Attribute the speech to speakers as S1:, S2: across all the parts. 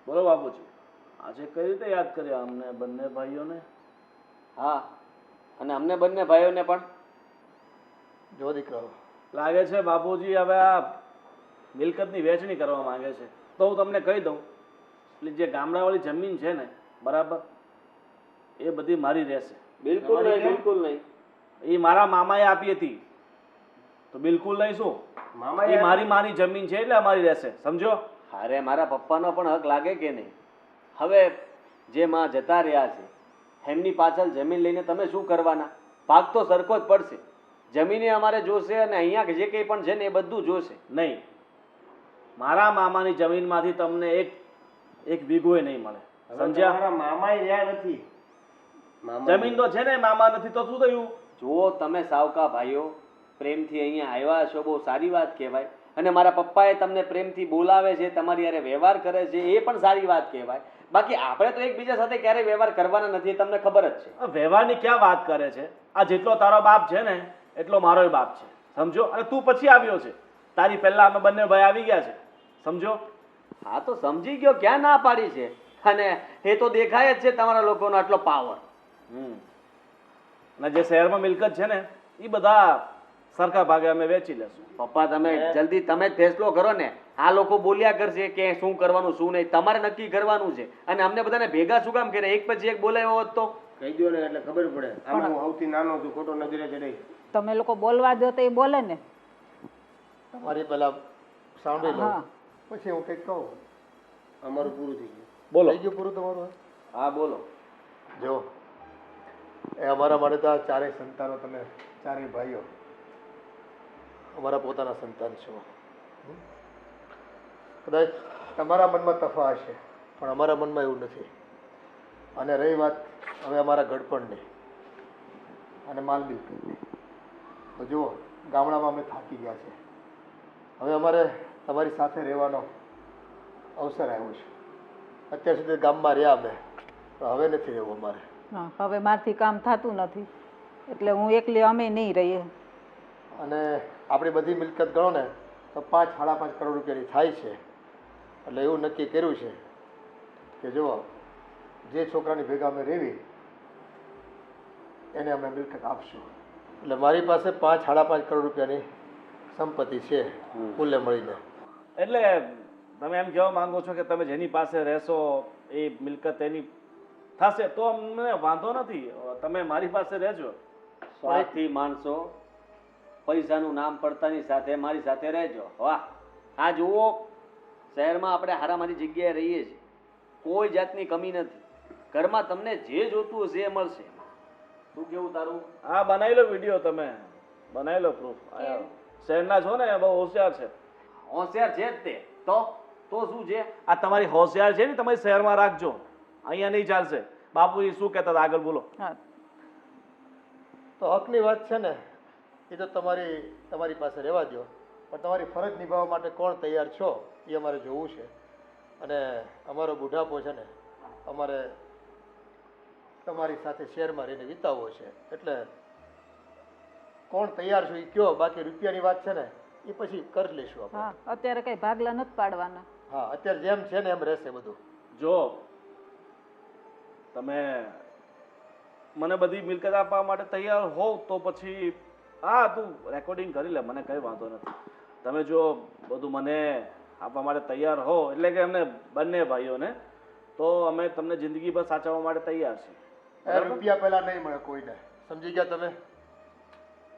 S1: બોલો બાપુજી, આજે કઈ રીતે યાદ કર્યા અમને બંને ભાઈઓને?
S2: હા, અને અમને બંને ભાઈઓને પણ.
S3: જો દીકરાઓ,
S1: લાગે છે બાપુજી હવે આ મિલકતની વહેંચણી કરવા માંગે છે. તો હું તમને કહી દઉં, એટલે જે ગામડાવાળી જમીન છે ને, બરાબર, એ બધી મારી રહેશે.
S2: બિલકુલ નહીં, બિલકુલ નહીં.
S1: એ મારા મામાએ આપી હતી. તો બિલકુલ નહીં શું? એ મારી માની જમીન છે એટલે અમારી રહેશે, સમજો?
S2: અરે મારા પપ્પાનો પણ હક લાગે કે નહીં? હવે જે માં જતા રહ્યા છે એમની પાછળ જમીન લઈને તમે શું કરવાના? ભાગ તો સરખો જ પડશે. જમીને અમારે જોશે અને અહીંયા જે કંઈ પણ છે ને એ બધું જોશે.
S1: નહીં, મારા મામાની જમીનમાંથી તમને એક વીઘોય નહીં મળે, સમજ્યા?
S3: મારા મામાએ રહ્યા નથી.
S1: જમીન તો છે ને, મામા નથી તો શું થયું?
S2: જુઓ, તમે સાવકા ભાઈઓ પ્રેમથી અહીંયા આવ્યા છો, બહુ સારી વાત કહેવાય. અને મારા પપ્પાએ તમને પ્રેમથી બોલાવે છે, તમારી હારે વ્યવહાર કરે છે, એ પણ સારી વાત કહેવાય. બાકી આપણે તો એકબીજા સાથે ક્યારેય વ્યવહાર કરવાના નથી, તમને ખબર જ છે.
S1: વ્યવહારની ક્યાં વાત કરે છે? આ જેટલો તારો બાપ છે ને એટલો મારોય બાપ છે, સમજો? અને તું પછી આવ્યો છે, તારી પહેલા અમે બંને ભાઈ આવી ગયા છે, સમજો?
S2: હા તો સમજી ગયો, ક્યાં ના પાડી છે. અને એ તો દેખાય જ છે તમારા લોકોનો આટલો પાવર.
S1: અને જે શહેરમાં મિલકત છે ને એ બધા સરખા ભાગે અમે વેચી લેશું.
S2: પપ્પા તમે જલ્દી તમે જ ફેસલો કરો ને. આ લોકો બોલ્યા કરશે કે શું કરવાનું શું નહીં, તમારે નક્કી કરવાનું છે. અને અમને બધાને ભેગા શું કામ કરે? એક પછી એક બોલાવ્યો હોત તો
S3: કહી દો ને એટલે ખબર પડે. આમાં હું સૌથી નાનો છું, ખોટો નજરે ચડે.
S4: તમે લોકો બોલવા દો તો એ બોલે ને.
S3: તમારી પેલા સાંભળી લો, પછી હું કંઈક કહું. અમારું પૂરું થઈ ગયું.
S1: બોલો.
S3: થઈ ગયું પૂરું તમારું?
S1: હા બોલો.
S3: જો, એ અમારા માટે તો આ ચારેય સંતાનો, તમે ચારેય ભાઈઓ અમારા પોતાના સંતાન છો. કદાચ તમારા મનમાં તફા હશે, પણ અમારા મનમાં એવું નથી. અને રહી વાત હવે અમારા ગડપણની અને માલબિલકતની, તો જુઓ, ગામડામાં અમે થાકી ગયા છે. હવે અમારે તમારી સાથે રહેવાનો અવસર આવ્યો છે. અત્યાર સુધી ગામમાં રહ્યા અમે, પણ હવે નથી રહેવું અમારે.
S4: હા, હવે મારથી કામ થતું નથી એટલે હું એકલી અમે નહીં રહીએ.
S3: અને આપણી બધી મિલકત ગણો ને તો 5-5.5 કરોડ રૂપિયાની થાય છે. એટલે એવું નક્કી કર્યું છે કે જુઓ, જે છોકરાની ભેગા અમે રહેવી એને અમે મિલકત આપશું. એટલે મારી પાસે 5-5.5 કરોડ રૂપિયાની સંપત્તિ છે કુલે મળીને.
S1: એટલે તમે એમ કહેવા માંગો છો કે તમે જેની પાસે રહેશો એ મિલકત એની થશે તો અમને વાંધો નથી, તમે મારી પાસે રહેજો.
S2: સ્વાર્થી માણસો પૈસાનું નામ પડતાની સાથે મારી સાથે રહેજો. વાહ, આ જુઓ, શહેરમાં આપણે હારામારી જગ્યાએ રહીએ છીએ, કોઈ જાતની કમી નથી. ઘરમાં તમને જે જોતું હશે એ મળશે. શું કેવું તારું?
S1: હા, બનાવી લો વિડીયો, તમે બનાવી લો પ્રૂફ. શહેરના છો ને, બહુ હોશિયાર છે.
S2: હોશિયાર છે જ તે. તો શું છે?
S1: આ તમારી હોશિયાર છે ને, તમારી શહેરમાં રાખજો, અહીંયા નહીં ચાલશે. બાપુજી શું કહેતા હતા આગળ બોલો.
S4: હા,
S3: તો હકની વાત છે ને, એ તો તમારી પાસે રહેવા દો, પણ તમારી ફરજ નિભાવવા માટે કોણ તૈયાર છો એ અમારે જોવું છે. અને અમારો બુઢાપો છે ને અમારે તમારી સાથે શહેરમાં રહીને વિતાવવો છે. એટલે કોણ તૈયાર છો એ કયો, બાકી રૂપિયાની વાત છે ને એ પછી કરી લઈશું આપણે.
S4: હા, અત્યારે કઈ ભાગલા નથી પાડવાના.
S3: હા, અત્યારે જેમ છે ને એમ રહેશે બધું.
S1: જો તમે મને બધી મિલકત આપવા માટે તૈયાર હોવ તો પછી હા, તું રેકોર્ડિંગ કરી લે, મને કંઈ વાંધો નથી. તમે જો બધું મને આપવા માટે તૈયાર હો, એટલે કે અમને બંને ભાઈઓને, તો અમે તમને જિંદગીભર સાચવવા માટે તૈયાર છીએ.
S3: રૂપિયા પહેલા નહીં મળે કોઈને, સમજી ગયા તમે?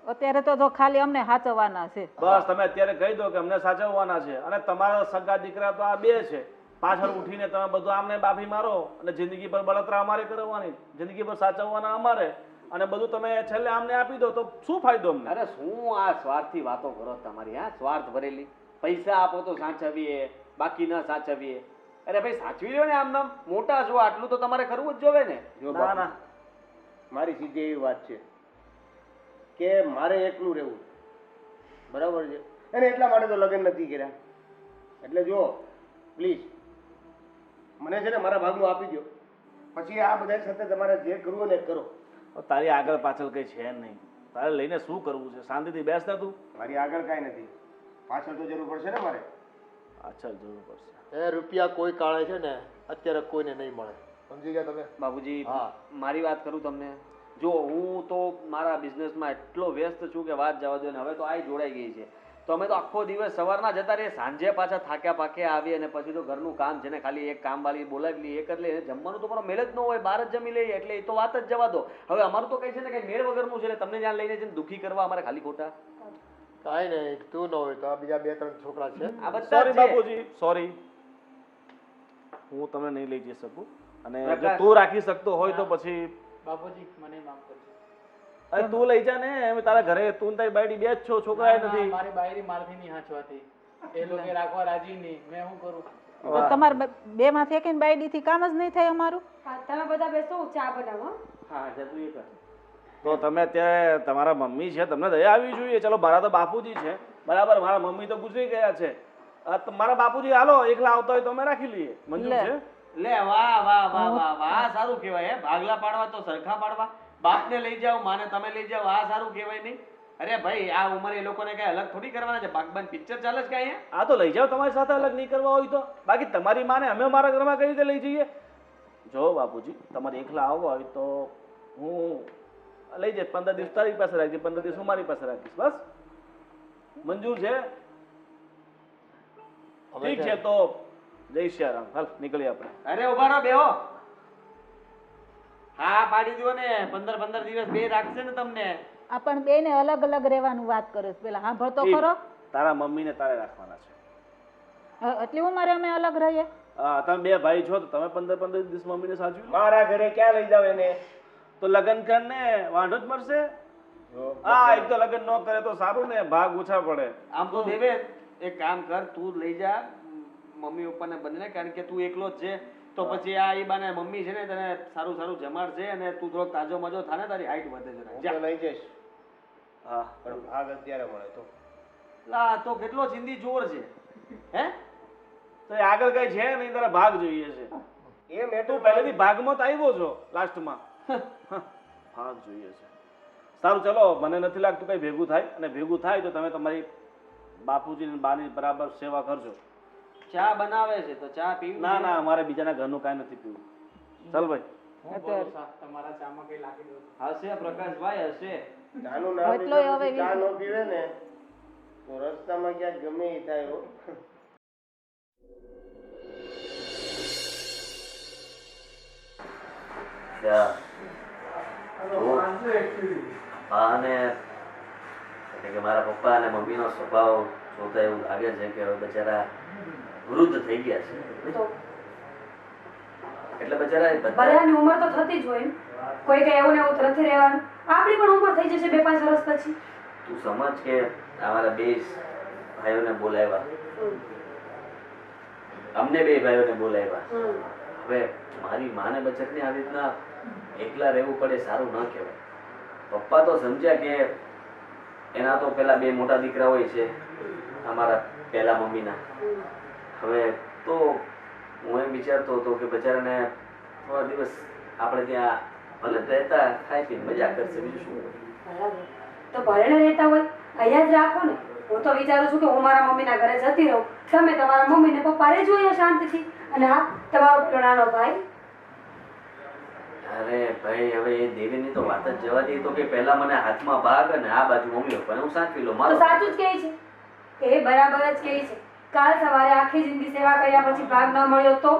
S4: અત્યારે તો જો ખાલી અમને સાચવવાના છે.
S1: બસ તમે અત્યારે કહી દો કે અમને સાચવવાના છે. અને તમારા સગા દીકરા તો આ બે છે, પાછળ ઉઠીને તમે બધું આમને બાફી મારો અને જિંદગી પર બળતરા અમારે કરવાની, જિંદગી પર સાચવવાના અમારે, અને બધું તમે છેલ્લે આમને આપી દો તો શું ફાયદો અમને?
S2: અરે શું આ સ્વાર્થથી વાતો કરો તમારી? હા, સ્વાર્થ ભરેલી. પૈસા આપો તો સાચવીએ, બાકી ન સાચવીએ. અરે ભાઈ, સાચવી લો ને. આમ નામ મોટા છો, આટલું તો તમારે કરવું જ જોવે ને.
S1: ના ના,
S3: મારી સીધી એવી વાત છે કે મારે એકલું રહેવું, બરાબર છે? અને એટલા માટે તો લગ્ન નથી કર્યા. એટલે જો પ્લીઝ મને છે ને મારા ભાગનું આપી દો, પછી આ બધા સાથે તમારે જે કરવું ને કરો.
S1: તારી આગળ પાછળ કઈ છે નહીં, તારે લઈને શું કરવું છે? શાંતિથી બેસ ને તું.
S3: મારી આગળ કાંઈ નથી, પાછળ તો જરૂર પડશે ને મારે.
S1: અચ્છા જરૂર પડશે.
S3: એ રૂપિયા કોઈ કાળે છે ને અત્યારે કોઈને નહીં મળે, સમજી ગયા તમે?
S2: બાપુજી
S3: હા.
S2: મારી વાત કરું તમને, જો હું તો મારા બિઝનેસમાં એટલો વ્યસ્ત છું કે વાત જવા દો ને. હવે તો આ જોડાઈ ગઈ છે તો અમે તો આખો દિવસ સવારના જતા રહીએ, સાંજે પાછા થાક્યા પાક્યા આવીએ અને પછી તો ઘરનું કામ છે ને ખાલી એક કામવાળી બોલાવી લઈએ, એ કરી લઈએ. જમવાનું તો મારો મેળ જ ન હોય, બહાર જ જમી લઈએ, એટલે એ તો વાત જ જવા દો. હવે અમારું તો કઈ છે ને કઈ મેળ વગરનું છે, એટલે તમને જ્યાં લઈને જઈને દુઃખી કરવા અમારે ખાલી ખોટા
S3: કાંઈ નહીં, તું ન હોય તો આ બીજા 2-3 છોકરા છે.
S2: આ બધા
S1: સોરી
S2: જ છે.
S1: બાપુજી, સોરી, હું તમને નહીં લઈ જઈ શકું. અને જો
S2: પ્રકાશ.
S1: તું રાખી શકતો હોય તો પછી
S5: બાપુજી મને માફ કરજો.
S1: અરે તું લઈ જા ને, એમ તારા ઘરે તું ને તારી બાયડી બે જ છો, છોકરા એ
S5: ના,
S1: નથી.
S5: મારી બાયરી મારથી નહીં હાંચવાતી. એ લોકો રાખવા રાજી નહીં, મેં શું કરું?
S4: તો તમારે બે માંથી એકને બાયડી થી કામ જ નહીં થાય અમારું.
S6: હા, તમે બધા બેસો, હું ચા બનાવો.
S2: હા જતું એ કર.
S1: તો તમે અત્યારે તમારા મમ્મી છે, તમને દયા આવી જોઈએ. ચલો મારા તો બાપુજી છે, બરાબર, મારા મમ્મી તો ગુજરી ગયા છે. મારા બાપુજી હાલો એકલા આવતા હોય તો અમે રાખી લઈએ, મંજૂર
S4: લે.
S1: છે?
S2: લે વાહ વાહ વાહ વાહ વાહ, સારું કહેવાય હે. ભાગલા પાડવા તો સરખા પાડવા. બાપને લઈ જાઓ, માને તમે લઈ જાઓ, આ સારું કહેવાય નહીં? અરે ભાઈ આ ઉંમરે એ લોકોને કઈ અલગ થોડી કરવાના છે. બાગબાન પિક્ચર ચાલે છે કઈ?
S1: આ તો લઈ જાઓ, તમારી સાથે અલગ નહીં કરવા હોય તો. બાકી તમારી માને અમે અમારા ઘરમાં કઈ રીતે લઈ જઈએ? જો બાપુજી, તમારે એકલા આવવા હોય તો હું લઈ જઈશ. 15 દિવસ તારી પાસે રાખજે, 15 દિવસ હું મારી પાસે રાખીશ, બસ. મંજૂર છે?
S3: હવે
S1: ઠીક છે, તો જય શ્યારામ. હાલ નીકળીએ આપણે.
S2: અરે ઉભા રહો બેહો. હા પાડી દો ને, 15 દિવસ બે રાખશે ને તમને.
S4: આ પણ બે ને અલગ અલગ રહેવાનું વાત કરે છે. પેલા સાંભળતો ખરો.
S1: તારા મમ્મીને તારે રાખવાના છે.
S4: એટલી ઉંમરે અમે અલગ રહીએ.
S1: હા, તમે બે ભાઈ છો તો તમે 15 દિવસ મમ્મીને સાચવી લો.
S3: મારા ઘરે ક્યાં લઈ જાવ એને?
S1: તો લગ્ન કરને વાંધો જ મળશે. હા, એક તો લગ્ન ન કરે તો સારું ને, ભાગ ઓછા પડે.
S2: આમ તો દેવે એક કામ કર, તું લઈ જા મમ્મી પપ્પાને બંને, કારણ કે તું એકલો જ છે. તો પછી આ એ બાને મમ્મી છે ને તને સારું સારું જમાડશે અને તું થોડોક તાજો મજો થાય ને, તારી હાઈટ વધે જરા. જા.
S3: લઈ જઈશ,
S1: હા,
S3: પણ ભાગ અત્યારે મળે તો.
S2: લા તો કેટલો ચિંદી જોર છે હે?
S1: તો એ આગળ કઈ છે નહીં, તારા ભાગ જોઈએ છે.
S3: એ મેં
S1: તું પહેલેથી ભાગમાં તો આવ્યો છો લાસ્ટમાં. ભાગ જોઈએ છે. સારું ચલો, મને નથી લાગતું કઈ ભેગું થાય, અને ભેગું થાય તો તમે તમારી બાપુજી ને બાની બરાબર સેવા કરજો.
S2: ચા બનાવે છે તો ચા પીવી
S1: ના
S2: છે?
S1: ના, અમારે બીજાના ઘરનું કાંઈ નથી પીવું. ચાલ ભાઈ.
S5: હું ભરોસા તમારા ચામાં કઈ લાગી દઉં.
S2: હશે પ્રકાશભાઈ હશે.
S3: ચાનું
S4: નામ એટલો લીધું હવે
S3: ચા ન પીવે ને તો રસ્તામાં ક્યાંક ગમે એ થાય હો.
S2: અને એટલે કે મારા પપ્પા અને મમ્મીનો સ્વભાવ જોતા એવું લાગે છે કે હવે બચારા વૃદ્ધ થઈ ગયા છે.
S6: તો
S2: એટલે બચારા બધા
S6: બધાની ઉંમર તો થતી જ હોય ને. કોઈ કઈ એવું ને એવું તો નથી રહેવાનું. આપણી પણ ઉંમર થઈ જશે 2-5 વર્ષ પછી.
S2: તું સમજ કે અમારા બે ભાઈઓને બોલાવ્યા, અમને બે ભાઈઓને બોલાવ્યા. હવે મારી માને બચતને આવી રીતના એકલા રહેવું પડે, સારું ન કહેવાય. પપ્પા તો સમજ્યા કે એના તો પેલા બે મોટા દીકરા હોય છે અમારા પહેલા મમ્મીના. હવે તો હું એમ વિચારતો હતો કે બચારાને થોડા દિવસ આપણે ત્યાં ભલે રહેતા ખાઈ પીને મજા કરશે, બીજું શું હોય.
S6: બરાબર. તો ભરેને રહેતા હોય અહીંયા જ રાખો ને. હું તો વિચારું છું કે હું મારા મમ્મીના ઘરે જતી રહું, તમે તમારા મમ્મી ને પપ્પા રહેજો અહીંયા શાંતિથી. અને હા, તમારો પેલો નાનો ભાઈ.
S2: અરે ભાઈ હવે એ દેવીની તો વાત જ જવા દઈએ. તો કે પહેલા મને હાથમાં ભાગ અને આ બાજુ મમ્મી પપ્પાને હું સાચવી લઉં.
S6: તો
S2: મારો
S6: સાચું જ કહે છે, એ બરાબર જ કહે છે. કાલ સવારે આખી જિંદગી સેવા કર્યા પછી ભાગ ન મળ્યો તો?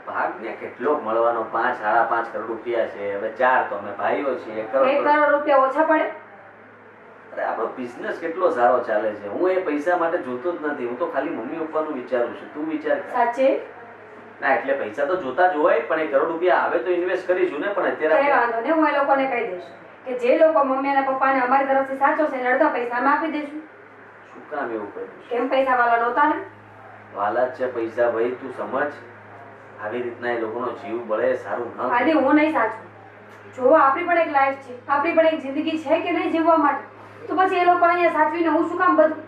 S2: ભાગ ને કેટલો મળવાનો? 5-5.5 કરોડ રૂપિયા છે. હવે 4 તો અમે ભાઈઓ છીએ. 1
S6: 1
S2: કરોડ.
S6: કરોડ રૂપિયા ઓછા પડે?
S2: અરે આપણો બિઝનેસ કેટલો સારો ચાલે છે. હું એ પૈસા માટે જોતો જ નથી. હું તો ખાલી મમ્મી પપ્પાનું વિચારું છું. તું વિચાર કર.
S6: સાચે?
S2: ના એટલે પૈસા તો જોતા જ હોય, પણ 1 કરોડ રૂપિયા આવે તો ઇન્વેસ્ટ કરીશું ને. પણ
S6: કઈ
S2: અત્યારે
S6: વાંધો નહીં, હું એ લોકોને કહી દઈશ કે જે લોકો મમ્મી અને પપ્પાને અમારી તરફથી સાચવશે એને અડધા પૈસા અમે આપી દઈશું.
S2: શું કામ એવું કર્યું છે?
S6: કેમ, પૈસા વાળા નહોતા ને?
S2: વાલા જ છે પૈસા. ભાઈ તું સમજ, આવી રીતના એ લોકોનો જીવ બળે, સારું ન કહેવાય.
S6: આદિ, હું નહીં સાચું. જો આપણી પણ એક લાઈફ છે, આપણી પણ એક જિંદગી છે કે નહીં જીવવા માટે. તો પછી એ લોકોને અહીંયા સાચવીને હું શું કામ બધું?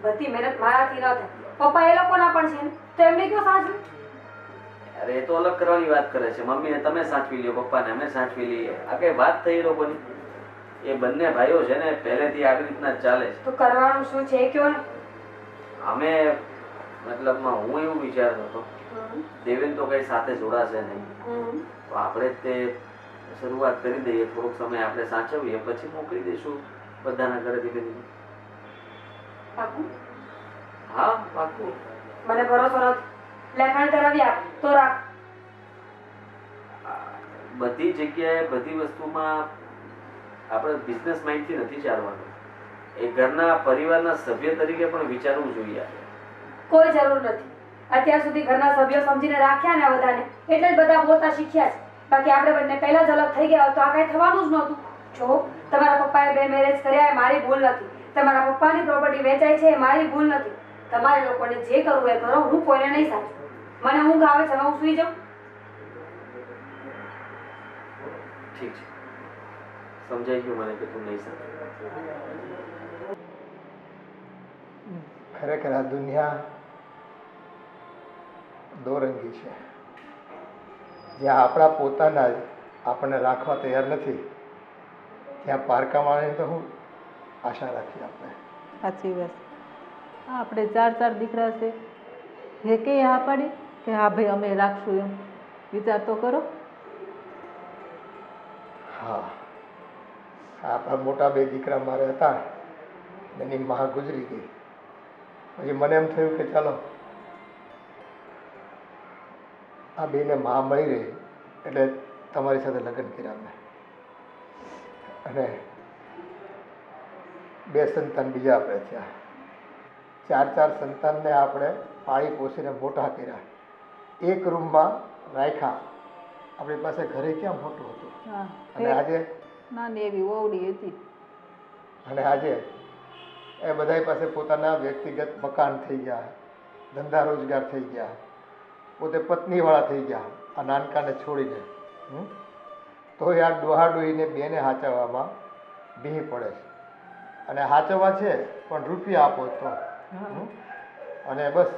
S6: બધી મહેનત મારાથી ન થાય, પપ્પા એ લોકોના પણ છે ને, તો એમને કયો સાચવું?
S2: અરે એ તો અલગ કરવાની વાત કરે છે. મમ્મીને તમે સાચવી લ્યો, પપ્પાને અમે સાચવી લઈએ. આ કઈ વાત થઈ એ લોકોની? એ બંને ભાઈઓ છે ને પહેલેથી આવી રીતના જ ચાલે છે.
S6: તો કરવાનું શું છે એ કયો ને.
S2: અમે મતલબમાં હું એવું વિચારતો હતો, દેવેન તો કઈ સાથે જોડાશે નહીં, તો આપણે જ તે શરૂઆત કરી દઈએ, થોડોક સમય આપણે સાચવીએ, પછી મોકલી દઈશું બધાના ઘરે ધીમે ધીમે.
S6: પાકું?
S2: હા પાકું.
S6: મને ભરોસો નથી. લખાણ કરાવી આપ તો રાખ.
S2: બધી જગ્યાએ બધી વસ્તુમાં આપણે બિઝનેસ માઇન્ડથી નથી ચાલવાનું. એ ઘરના પરિવારના સભ્ય તરીકે પણ વિચારવું જોઈએ.
S6: કોઈ જરૂર નથી. અત્યાર સુધી ઘરના સભ્યો સમજીને રાખ્યા ને આ બધાને, એટલે જ બધા બોલતા શીખ્યા છે. બાકી આપણે બંને પહેલા જ અલગ થઈ ગયા હોત તો આ કઈ થવાનું જ નહોતું. જો તમારા પપ્પાએ 2 મેરેજ કર્યા એ મારી ભૂલ નથી. તમારા પપ્પાની પ્રોપર્ટી વેચાય છે એ મારી ભૂલ નથી. તમારે લોકોને જે કરવું એ કરો, હું કોઈને નહીં સાચું. મને ઊંઘ આવે છે, હું સુઈ જાઉં.
S2: ઠીક છે, સમજાઈ ગયું મને કે તું નહીં સમજ.
S3: ખરેખર આ દુનિયા દોરંગી છે. જ્યાં આપણા પોતાના જ આપણને રાખવા તૈયાર નથી, ત્યાં પારકા માણસની તો હું આશા રાખી આપણે.
S4: સાચી વાત. આપણે 4 દીકરા છે, એ કે હા પાડી કે હા ભાઈ અમે રાખશું એમ? વિચાર તો કરો.
S3: હા, આપણા મોટા 2 દીકરા મારે હતા, એની માં ગુજરી ગઈ. પછી મને એમ થયું કે ચાલો આ 2ને માં મળી રહી એટલે તમારી સાથે લગ્ન કર્યા મેં. અને 2 સંતાન બીજા આપણે થયા. 4 સંતાનને આપણે પાળી પોષીને મોટા કર્યા, એક રૂમમાં રાખ્યા. આપણી પાસે ઘરે ક્યાં મોટું હતું.
S4: હા,
S3: અને આજે
S4: નાની એવી ઓવડી હતી.
S3: અને આજે એ બધા પાસે પોતાના વ્યક્તિગત મકાન થઈ ગયા, ધંધા રોજગાર થઈ ગયા, પોતે પત્નીવાળા થઈ ગયા આ નાનકાને છોડીને. તો આ ડોહાડોહીને 2ને હાચવવામાં બી પડે છે. અને હાચવવા છે પણ રૂપિયા આપો તો. અને બસ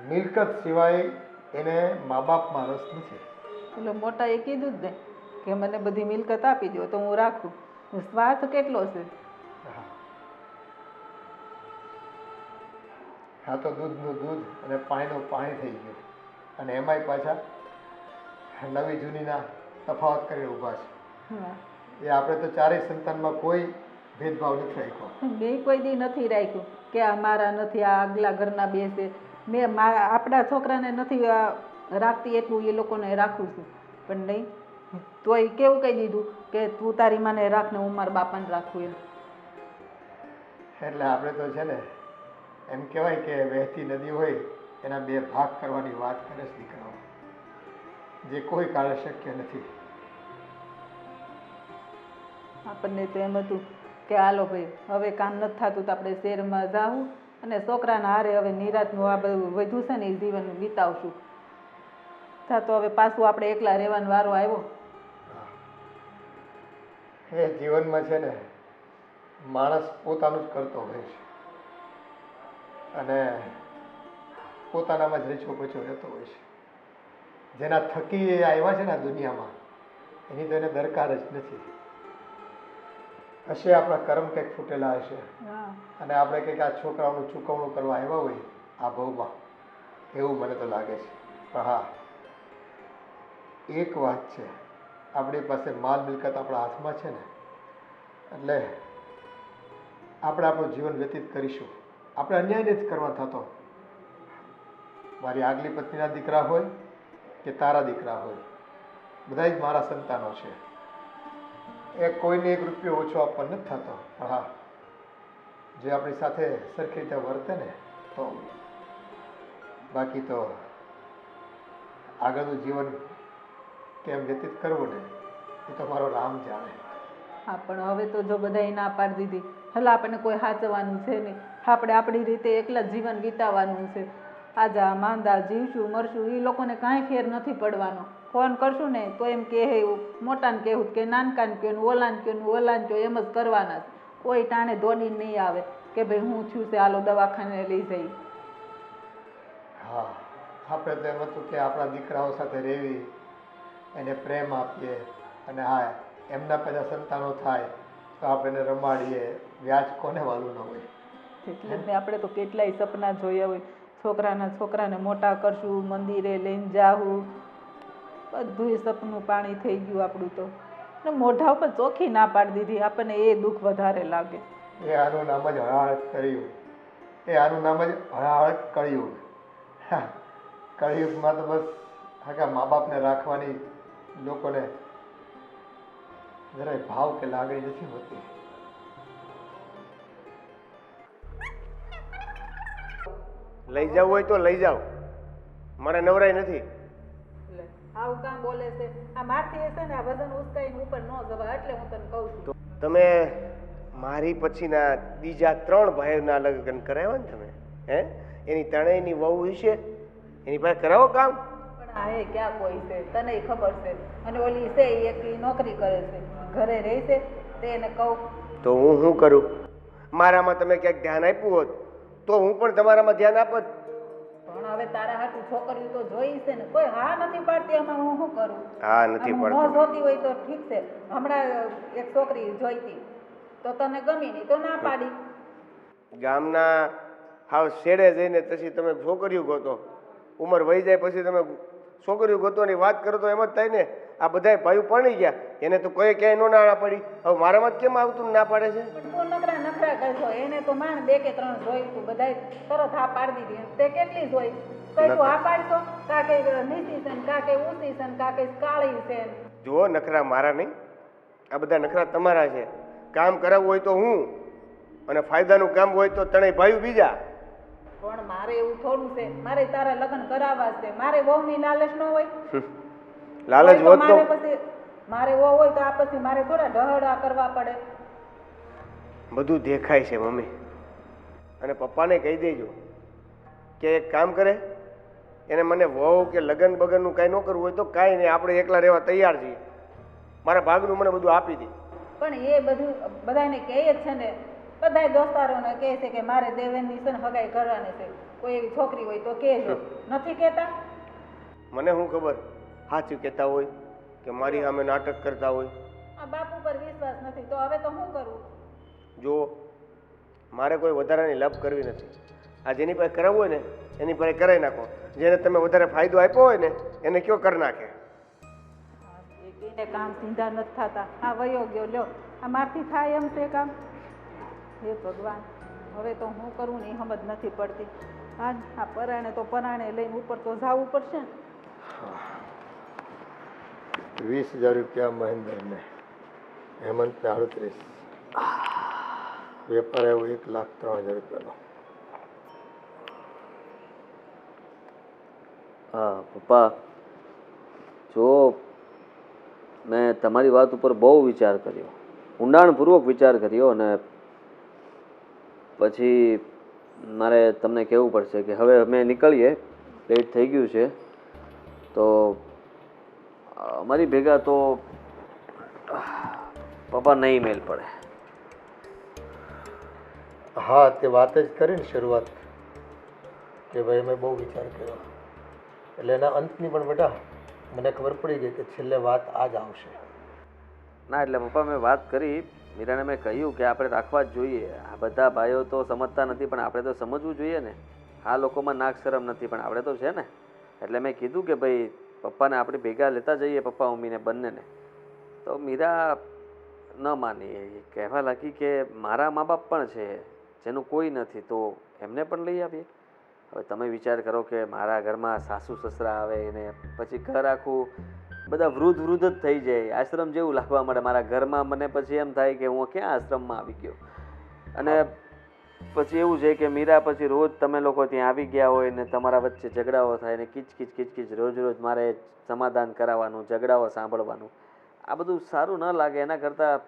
S3: મિલકત સિવાય એને મા બાપમાં રસ નથી.
S4: એટલે મોટા એ કીધું જ ને કે મને બધી મિલકત આપી દો તો હું રાખું. સ્વાર્થ કેટલો છે.
S3: હા, તો દૂધનું દૂધ અને પાણીનું પાણી થઈ ગયું. અને એમાંય પાછા નવી જૂનીના તફાવત કરીને ઊભા છે. એ આપણે તો 4 સંતાનમાં કોઈ ભેદભાવ નથી રાખ્યો.
S4: મેં કોઈ દી નથી રાખ્યું કે આ મારા નથી, આ આગલા ઘરના 2 છે. મેં આપણા છોકરાને નથી રાખતી એટલું એ લોકોને રાખું છું. પણ નહીં, તોય કેવું કહી દીધું કે તું તારી માને રાખ ને હું મારા બાપાને રાખું એમ.
S3: એટલે આપણે તો છે ને એમ કહેવાય કે વહેતી નદી હોય એના 2 ભાગ કરવાની વાત કરે છે દીકરાઓ, જે કોઈ કાળે શક્ય નથી.
S4: આપણને તો એમ હતું કે હાલો ભાઈ હવે કામ નથી થતું તો આપણે શહેરમાં જાવું અને છોકરાના હારે હવે નિરાતનું આ બધું વધ્યું છે ને એ જીવન વિતાવશું. તો હવે પાછું આપણે એકલા રહેવાનો વારો આવ્યો.
S3: એ જીવનમાં છે ને માણસ પોતાનું જ કરતો હોય છે અને પોતાનામાં જ રીછો પછો રહેતો હોય છે. જેના થકી એ આવ્યા છે ને આ દુનિયામાં એની તો એને દરકાર જ નથી. હશે આપણા કર્મ કંઈક ફૂટેલા હશે અને આપણે કંઈક આ છોકરાઓનું ચૂકવણું કરવા આવ્યા હોય આ ભવમાં, એવું મને તો લાગે છે. પણ હા, એક વાત છે, આપણી પાસે માલ મિલકત આપણા હાથમાં છે ને એટલે આપણે આપણું જીવન વ્યતીત કરીશું. આપણે અન્યાય નથી કરવા થતો. મારી આગલી પત્નીના દીકરા હોય કે તારા દીકરા હોય, બધા જ મારા સંતાનો છે. એ કોઈને 1 રૂપિયો ઓછો આપવા નથી થતો. પણ હા, જે આપણી સાથે સરખી રીતે વર્તે ને તો, બાકી તો આગળનું જીવન કેમ વ્યતીત કરવું ને એ તો મારો રામ જાણે.
S4: હા, પણ હવે તો જો બધાએ ના પાડી દીધી, હલા આપણને કોઈ સાચવવાનું છે નહીં, આપણે આપણી રીતે એકલા જીવન વિતાવવાનું છે. આજા માંદા જીવશું મરશું એ લોકોને કાંઈ ફેર નથી પડવાનો. ફોન કરશું ને તો એમ કહે મોટાને કહેવું કે નાનકાને કહો ને ઓલાને કહો ને ઓલાને કહો, એમ જ કરવાના છે. કોઈ ટાણે દોડીને નહીં આવે કે ભાઈ હું થયું છે હાલો દવાખાને લઈ જઈ.
S3: હા, આપણે તો એમ હતું કે આપણા દીકરાઓ સાથે રહેવી, એને પ્રેમ આપીએ અને હા એમના બધા સંતાનો થાય તો આપણે એને રમાડીએ. વ્યાજ કોને વાલું ન હોય.
S4: એટલે આપણે તો કેટલાય સપના જોયા હોય છોકરાને મોટા કરશું, મંદિરે લઈને જાવું, બધુંય સપનું પાણી થઈ ગયું આપણું તો. ને મોઢા ઉપર ચોખ્ખી ના પાડી દીધી, આપણને એ દુઃખ વધારે લાગે.
S3: એ આનું નામ જ હળાહળ કળિયુગ. એ આનું નામ જ હળાહળ કળિયુગ. હા, કળિયુગમાં તો બસ આખા મા બાપને રાખવાની લોકોને જરાય ભાવ કે લાગણી નથી હોતી.
S7: લઈ જવું હોય તો લઈ જાઓ, મારે નવરાઈ નથી.
S4: એટલે આવું કામ બોલે છે? આ મારથી હશે ને આ વજન ઉચકાઈને ઉપર ન જવાય, એટલે હું તને કહું છું.
S7: તમે મારી પછીના બીજા 3 ભાઈઓના લગ્ન કરાવ્યા ને તમે, હે? એની ત્રણેયની વહુ હશે, એની પાસે કરાવો કામ.
S4: પણ આ એ ક્યાં કોઈ છે, તને ખબર છે. અને ઓલી છે એ એકલી નોકરી કરે છે, ઘરે રહે છે, તે એને કહું
S7: તો હું શું કરું? મારામાં તમે ક્યાંક ધ્યાન આપ્યું હોત તો હું પણ તમારામાં ધ્યાન આપત.
S4: પણ હવે તારા હાટુ છોકરીઓ તો જોઈ છે ને, કોઈ હા નથી પાડતી, એમાં હું શું કરું?
S7: હા, નથી
S4: આમ
S7: પડતું.
S4: ન જોતી હોય તો ઠીક છે. હમણાં એક છોકરી જોઈતી તો તને ગમી નહીં તો ના પાડી.
S7: ગામના હાવ શેડે જઈને પછી તમે છોકરીઓ ગોતો, ઉંમર વહી જાય પછી તમે છોકરીઓ ગોતવાની વાત કરો તો એમ જ થાય ને. આ બધાય ભાઈઓ પરણી ગયા, એને તો કોઈ ક્યાંય ન ના પાડી. હવે મારામાં જ કેમ આવતું ના પાડે છે?
S4: પણ તું નખરા કરશો, એને તો માંડ 2 કે 3 જોયું તું, બધાય તરત હા પાડી દીધી. તે કેટલી જોઈ? કઈ તું હા પાડશો? કા કે નીચી છે ને, કા કે ઊંચી છે ને, કા કે કાળી છે ને.
S7: જુઓ, નખરા મારા નહીં, આ બધા નખરા તમારા છે. કામ કરાવવું હોય તો હું, અને ફાયદાનું કામ હોય તો ત્રણેય ભાઈઓ બીજા.
S4: પણ મારે એવું થોડું છે, મારે તારા લગ્ન કરાવવા છે. મારે વહુની લાલચ ન હોય?
S7: લાલચ
S4: હોય
S7: હોત
S4: તો
S7: તો
S4: મારે પછી મારે વહુ હોય તો આ પછી મારે થોડા ઢહડા કરવા પડે.
S7: બધું દેખાય છે મમ્મી, અને પપ્પાને કહી દેજો કે એક કામ કરે, એને મને વહુ કે લગ્ન બગનનું કાંઈ ન કરવું હોય તો કાંઈ નહીં, આપણે એકલા રહેવા તૈયાર છીએ. મારા ભાગનું મને બધું આપી દે.
S4: પણ એ બધું બધાને કહે જ છે ને, બધાય દોસ્તારોને કહે છે કે મારે દેવેનની છે ને હગાઈ કરવાની છે. કોઈ એવી છોકરી હોય તો કહેજો. નથી કહેતા?
S7: મને શું ખબર સાચું કહેતા હોય કે મારી સામે નાટક કરતા હોય.
S4: આ બાપ ઉપર વિશ્વાસ નથી તો હવે તો શું કરવું?
S7: જો મારે કોઈ વધારાની લપ કરવી નથી. આ જેની પાસે કરાવવું હોય ને એની પાસે કરાવી નાખો. જેને તમે વધારે ફાયદો આપ્યો હોય ને એને કયો કરી નાખે.
S4: એને કામ સીધા નથી થતા. આ વયો ગયો, લ્યો આ મારથી થાય એમ તે કામ? હે ભગવાન, હવે તો હું કરવું ને એ સમજ નથી પડતી. આ પરાણે તો પરાણે લઈને ઉપર તો જવું પડશે ને.
S3: 20,000 રૂપિયા મહેન્દ્રને, હેમંતને 38, વેપાર આવ્યો 1,03,000 રૂપિયાનો.
S2: હા પપ્પા, જો મેં તમારી વાત ઉપર બહુ વિચાર કર્યો, ઊંડાણપૂર્વક વિચાર કર્યો, અને પછી મારે તમને કહેવું પડશે કે હવે અમે નીકળીએ, લેટ થઈ ગયું છે. તો અમારી ભેગા તો પપ્પા નહીં મેલ પડે.
S3: હા, તે વાત જ કરીને શરૂઆત કે ભાઈ મેં બહુ વિચાર કર્યો, એટલે એના અંતની પણ બેટા મને ખબર પડી ગઈ કે છેલ્લે વાત આ જ આવશે.
S2: ના, એટલે પપ્પા મેં વાત કરી, મીરાને મેં કહ્યું કે આપણે રાખવા જ જોઈએ. આ બધા ભાઈઓ તો સમજતા નથી, પણ આપણે તો સમજવું જોઈએ ને. આ લોકોમાં નાક શરમ નથી, પણ આપણે તો છે ને. એટલે મેં કીધું કે ભાઈ પપ્પાને આપણે ભેગા લેતા જઈએ, પપ્પા મમ્મીને બંનેને. તો મીરા ન માની, કહેવા લાગી કે મારા મા બાપ પણ છે જેનું કોઈ નથી, તો એમને પણ લઈ આવીએ. હવે તમે વિચાર કરો કે મારા ઘરમાં સાસુ સસરા આવે ને પછી ઘર આખું બધા વૃદ્ધ જ થઈ જાય, આશ્રમ જેવું લાગવા મળે મારા ઘરમાં. મને પછી એમ થાય કે હું ક્યાં આશ્રમમાં આવી ગયો. અને પછી એવું છે કે મીરા પછી રોજ તમે લોકો ત્યાં આવી ગયા હોય ને તમારા વચ્ચે ઝઘડાઓ થાય ને કિચકિચ રોજ મારે સમાધાન કરાવવાનું, ઝઘડાઓ સાંભળવાનું. આ બધું સારું ન લાગે. એના કરતાં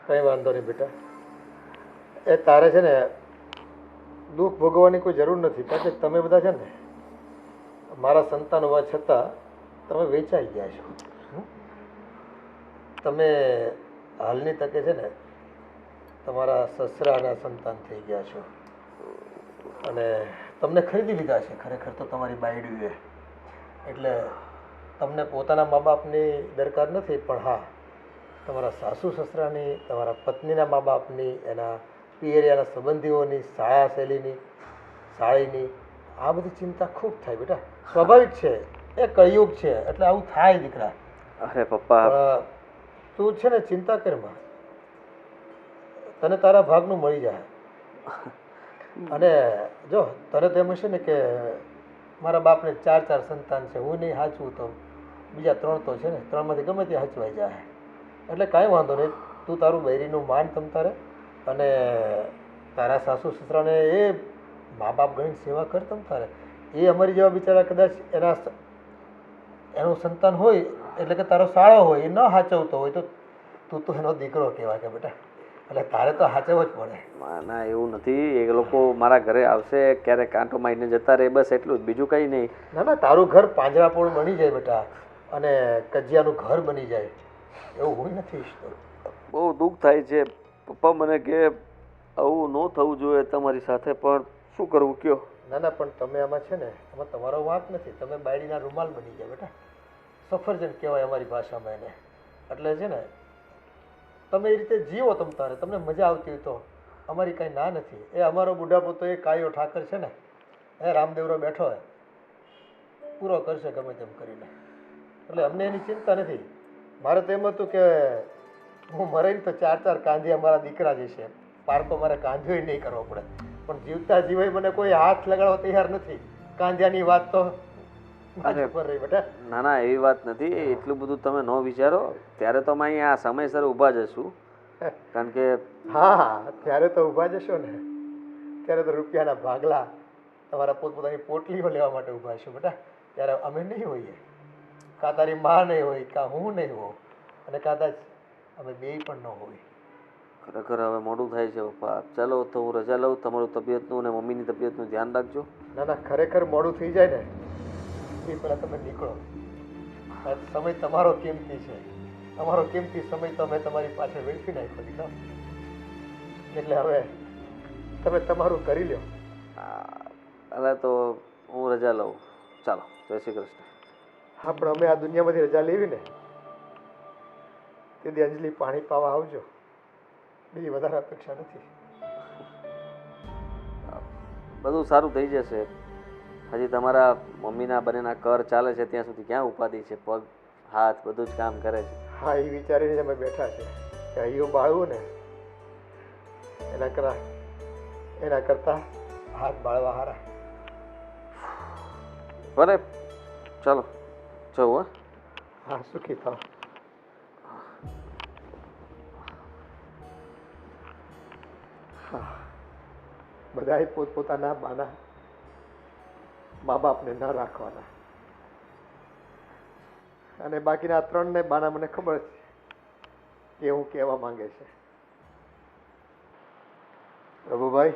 S3: કંઈ વાંધો નહીં બેટા, એ તારે છે ને દુઃખ ભોગવવાની કોઈ જરૂર નથી. કારણ કે તમે બધા છે ને મારા સંતાન હોવા છતાં તમે વેચાઈ ગયા છો. તમે હાલની તકે છે ને તમારા સસરાના સંતાન થઈ ગયા છો અને તમને ખરીદી લીધા છે ખરેખર તો તમારી બાયડીએ. એટલે તમને પોતાના મા બાપની દરકાર નથી, પણ હા તમારા સાસુ સસરાની, તમારા પત્નીના મા બાપની, એના પિયરિયાના સંબંધીઓની, શાળા શૈલીની, સાળીની આ બધી ચિંતા ખૂબ થાય બેટા, સ્વાભાવિક છે, એ કળિયુગ છે એટલે આવું થાય દીકરા.
S2: અરે પપ્પા,
S3: પણ તું છે ને ચિંતા કરમાં, તને તારા ભાગનું મળી જાય. અને જો તને તો એમ હશે ને કે મારા બાપને 4 સંતાન છે, હું નહીં સાચવું તો બીજા 3 તો છે ને, 3માંથી ગમે તે હચવાઈ જાય. એટલે કાંઈ વાંધો નહીં, તું તારું બૈરીનું માન તમ તારે, અને તારા સાસુ સસરાને એ મા બાપ ગણીને સેવા કર તમ તારે. એ અમારી જેવા બિચારા કદાચ એનું સંતાન હોય એટલે કે તારો સાળો હોય, એ ન સાચવતો હોય તો તું તો એનો દીકરો કહેવાય કે બેટા, એટલે તારે તો સાચવવો જ પડે.
S2: ના એવું નથી, એ લોકો મારા ઘરે આવશે, ક્યારેક કાંટો મારીને જતા રહે, બસ એટલું જ, બીજું કંઈ નહીં.
S3: ના ના, તારું ઘર પાંજરાપોળ બની જાય બેટા, અને કજિયાનું ઘર બની જાય, એવું હું નથી ઈચ્છતો.
S2: બહુ દુઃખ થાય છે પપ્પા મને કે આવું ન થવું જોઈએ તમારી સાથે, પણ શું કરવું કયો.
S3: ના ના, પણ તમે આમાં છે ને, આમાં તમારો વાંક નથી, તમે બાયડીના રૂમાલ બની ગયા બેટા, સફરજન કહેવાય અમારી ભાષામાં એને. એટલે છે ને તમે એ રીતે જીવો તમ તારે, તમને મજા આવતી હોય તો અમારી કાંઈ ના નથી. એ અમારો બુઢાપો તો એ કાયો ઠાકર છે ને, એ રામદેવરો બેઠો હોય, પૂરો કરશે ગમે તેમ કરીને, એટલે અમને એની ચિંતા નથી. મારે તો એમ હતું કે હું મરે ને તો 4 કાંધિયા મારા દીકરા જ છે, પારકો મારે કાંધ્યો નહીં કરવો પડે, પણ જીવતા જીવાય મને કોઈ હાથ લગાડવા તૈયાર નથી. કાંધિયાની વાત તો પર રહી બેટા.
S2: ના ના, એવી વાત નથી, એટલું બધું તમે ન વિચારો. ત્યારે તો અમે અહીંયા સમયસર ઊભા જશું, કારણ કે
S3: હા, ત્યારે તો ઊભા જશો ને, ત્યારે તો રૂપિયાના ભાગલા તમારા પોતપોતાની પોટલીઓ લેવા માટે ઊભા છો બેટા. ત્યારે અમે નહીં હોઈએ, કાં તારી માં નહીં હોય, કાં હું નહીં હોઉં, અને કદાચ અમે બેય પણ ન હોય.
S2: ખરેખર હવે મોડું થાય છે પપ્પા. ચાલો તો હું રજા લઉં, તમારું તબિયતનું અને મમ્મીની તબિયતનું ધ્યાન રાખજો.
S3: ના ના, ખરેખર મોડું થઈ જાય ને એ પહેલાં તમે નીકળો. આ સમય તમારો કિંમતી છે, અમારો કિંમતી સમય તો અમે તમારી પાછળ વેડફી નાખ્યો દીકરા, એટલે હવે તમે તમારું કરી લ્યો.
S2: હવે તો હું રજા લઉં. ચાલો, જય શ્રી કૃષ્ણ.
S3: હા, પણ અમે આ દુનિયામાંથી રજા લેવી ને તેથી અંજલિ પાણી પાવા આવજો, બીજી વધારે અપેક્ષા નથી.
S2: બધું સારું થઈ જશે. હજી તમારા મમ્મીના બંનેના કર ચાલે છે ત્યાં સુધી ક્યાં ઉપાધિ છે, પગ હાથ બધું જ કામ કરે છે.
S3: હા, એ વિચારીને અમે બેઠા છે કે અહીંયું બાળવું ને એના કરતા હાથ બાળવા હારા.
S2: ભલે, ચાલો જવું.
S3: હા, સુખી થાવ. હા, બધાએ પોતપોતાના બાના મા બાપને ન રાખવાના, અને બાકીના 3 બાના મને ખબર છે કે હું કહેવા માંગે છે. પ્રભુભાઈ,